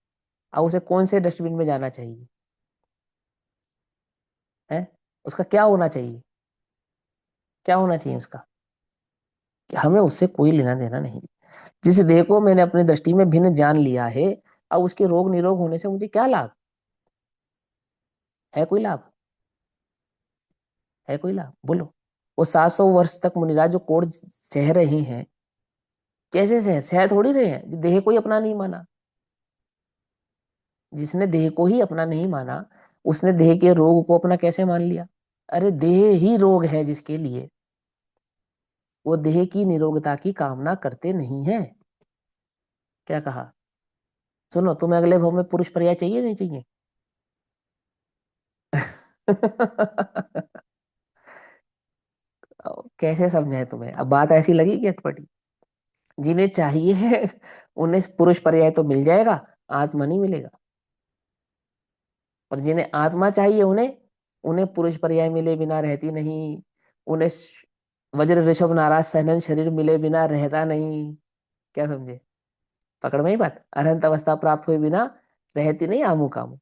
अब उसे कौन से डस्टबिन में जाना चाहिए? है, उसका क्या होना चाहिए? क्या होना चाहिए उसका? कि हमें उससे कोई लेना देना नहीं। जिस देह को मैंने अपनी दृष्टि में भिन्न जान लिया है, अब उसके रोग निरोग होने से मुझे क्या लाभ है? कोई लाभ है? कोई लाभ बोलो? वो 700 वर्ष तक मुनिराज जो कोढ़ सह रहे हैं, कैसे सह थोड़ी रहे हैं, जो देह को ही अपना नहीं माना। जिसने देह को ही अपना नहीं माना, उसने देह के रोग को अपना कैसे मान लिया? अरे देह ही रोग है जिसके लिए, वो देह की निरोगता की कामना करते नहीं है। क्या कहा? सुनो, तुम्हें अगले भाव में पुरुष पर्याय चाहिए नहीं चाहिए? कैसे समझाए तुम्हें? अब बात ऐसी लगी कि अटपटी। जिन्हें चाहिए है उन्हें पुरुष पर्याय तो मिल जाएगा, आत्मा नहीं मिलेगा। और जिन्हें आत्मा चाहिए उन्हें उन्हें पुरुष पर्याय मिले बिना रहती नहीं। उन्हें वज्र ऋषभ नाराज सहनन शरीर मिले बिना रहता नहीं। क्या समझे? पकड़ में ही बात। अरहंत अवस्था प्राप्त हुए बिना रहती नहीं आमू कामू,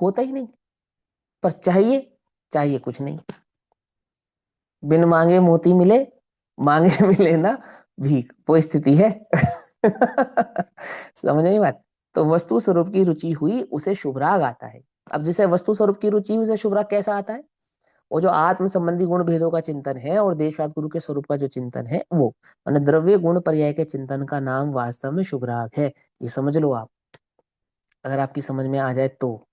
होता ही नहीं। पर चाहिए, चाहिए कुछ नहीं। बिन मांगे मोती मिले, मांगे मिले ना भीख, वो स्थिति है। समझ नहीं बात? तो वस्तु स्वरूप की रुचि हुई उसे शुभ राग आता है। अब जिसे वस्तु स्वरूप की रुचि हुई उसे शुभ राग कैसा आता है? वो जो आत्म संबंधी गुण भेदों का चिंतन है और देशवाद गुरु के स्वरूप का जो चिंतन है, वो माने द्रव्य गुण पर्याय के चिंतन का नाम वास्तव में शुभ राग है। ये समझ लो आप, अगर आपकी समझ में आ जाए तो।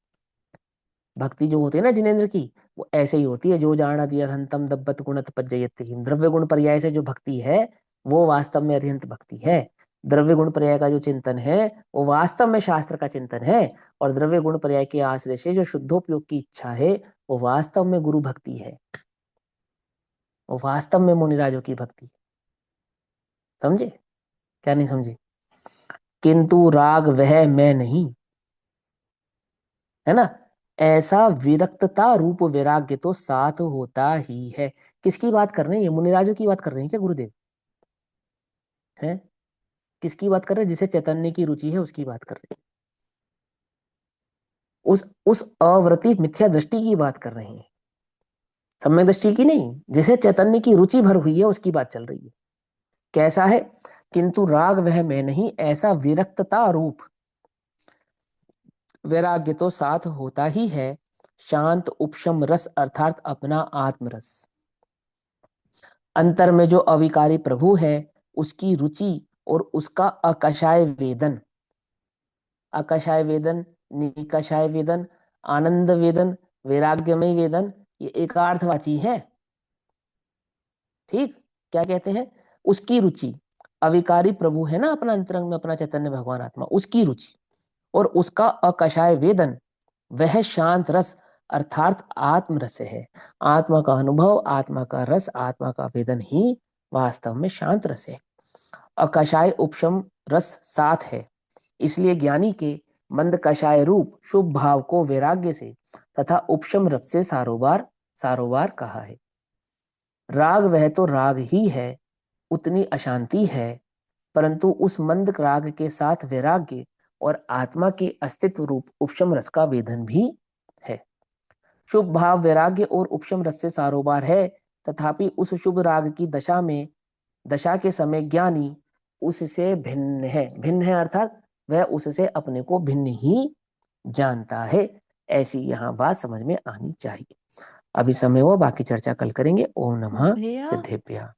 भक्ति जो होती है ना जिनेन्द्र की, वो ऐसे ही होती है। जो जाना दिया हंतम दब्बत गुणत पज्जयति। द्रव्य गुण पर्याय से जो भक्ति है वो वास्तव में अरिहंत भक्ति है। द्रव्य गुण पर्याय का जो चिंतन है वो वास्तव में शास्त्र का चिंतन है। और द्रव्य गुण पर्याय के आश्रय से जो शुद्धोपयोग की इच्छा है वो वास्तव में गुरु भक्ति है, वो वास्तव में मुनिराजों की भक्ति है। समझे? क्या नहीं समझे? किंतु राग वह मैं नहीं, है ना, ऐसा विरक्तता रूप वैराग्य तो साथ होता ही है। किसकी बात कर रहे हैं? ये मुनिराजों की बात कर रहे हैं क्या गुरुदेव? हैं? किसकी बात कर रहे हैं? जिसे चैतन्य की रुचि है उसकी बात कर रहे हैं। उस अवृति मिथ्या दृष्टि की बात कर रहे हैं, सम्यक दृष्टि की नहीं। जिसे चैतन्य की रुचि भर हुई है उसकी बात चल रही है। कैसा है? किंतु राग वह मैं नहीं, ऐसा विरक्तता रूप वैराग्य तो साथ होता ही है। शांत उपशम रस अर्थात अपना आत्मरस। अंतर में जो अविकारी प्रभु है उसकी रुचि और उसका अकषाय वेदन। अकषाय वेदन, निकषाय वेदन, आनंद वेदन, वैराग्यमय वेदन, ये एकार्थवाची है। ठीक, क्या कहते हैं? उसकी रुचि, अविकारी प्रभु है ना अपना अंतरंग में अपना चैतन्य भगवान आत्मा, उसकी रुचि और उसका अकषाय वेदन, वह शांत रस अर्थात आत्म रस है। आत्मा का अनुभव, आत्मा का रस, आत्मा का वेदन ही वास्तव में शांत रस है। अकषाय उपशम रस साथ है, इसलिए ज्ञानी के मंद कषाय रूप शुभ भाव को वैराग्य से तथा उपशम रस से सारोबार सारोबार कहा है। राग वह तो राग ही है, उतनी अशांति है, परंतु उस मंद राग के साथ वैराग्य और आत्मा के अस्तित्व रूप उपशम रस का वेदन भी है। शुभ भाव वैराग्य और उपशम रस से सारोबार है, तथापि उस शुभ राग की दशा के समय ज्ञानी उससे भिन्न है अर्थात वह उससे अपने को भिन्न ही जानता है। ऐसी यहाँ बात समझ में आनी चाहिए। अभी समय हुआ, बाकी चर्चा कल करेंगे। ओम नमः भैया सिद्धेभ्यः।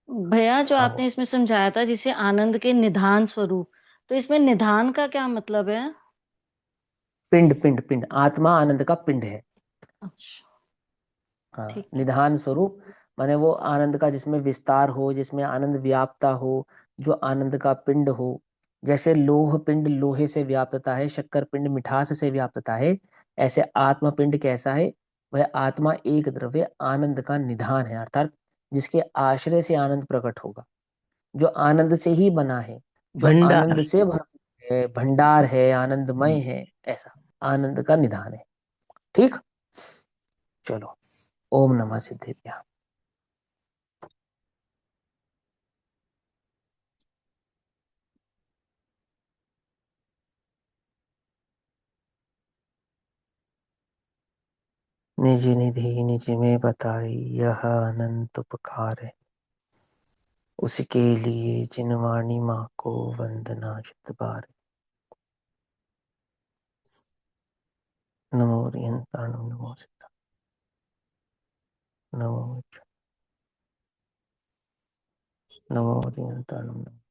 भैया जो हाँ, आपने इसमें समझाया था जिसे आनंद के निधान स्वरूप, तो इसमें निधान का क्या मतलब है? पिंड पिंड पिंड, आत्मा आनंद का पिंड है। अच्छा, हाँ, ठीक है। निधान स्वरूप माने वो आनंद का जिसमें विस्तार हो, जिसमें आनंद व्याप्ता हो, जो आनंद का पिंड हो। जैसे लोह पिंड लोहे से व्याप्तता है, शक्कर पिंड मिठास से व्याप्तता है, ऐसे आत्मा पिंड कैसा है? वह आत्मा एक द्रव्य आनंद का निधान है, अर्थात जिसके आश्रय से आनंद प्रकट होगा, जो आनंद से ही बना है, जो भंडार। आनंद से भरपूर है, भंडार है, आनंदमय है, ऐसा आनंद का निधान है। ठीक, चलो, ओम नमः सिद्धेभ्यः। निज निधि निज में बताई, यह अनंत उपकार है, उसके लिए जिनवाणी माँ को वंदना शत बार। नमो रियंताणु नमो सिद्धा नमो नमो रियंताणु नमो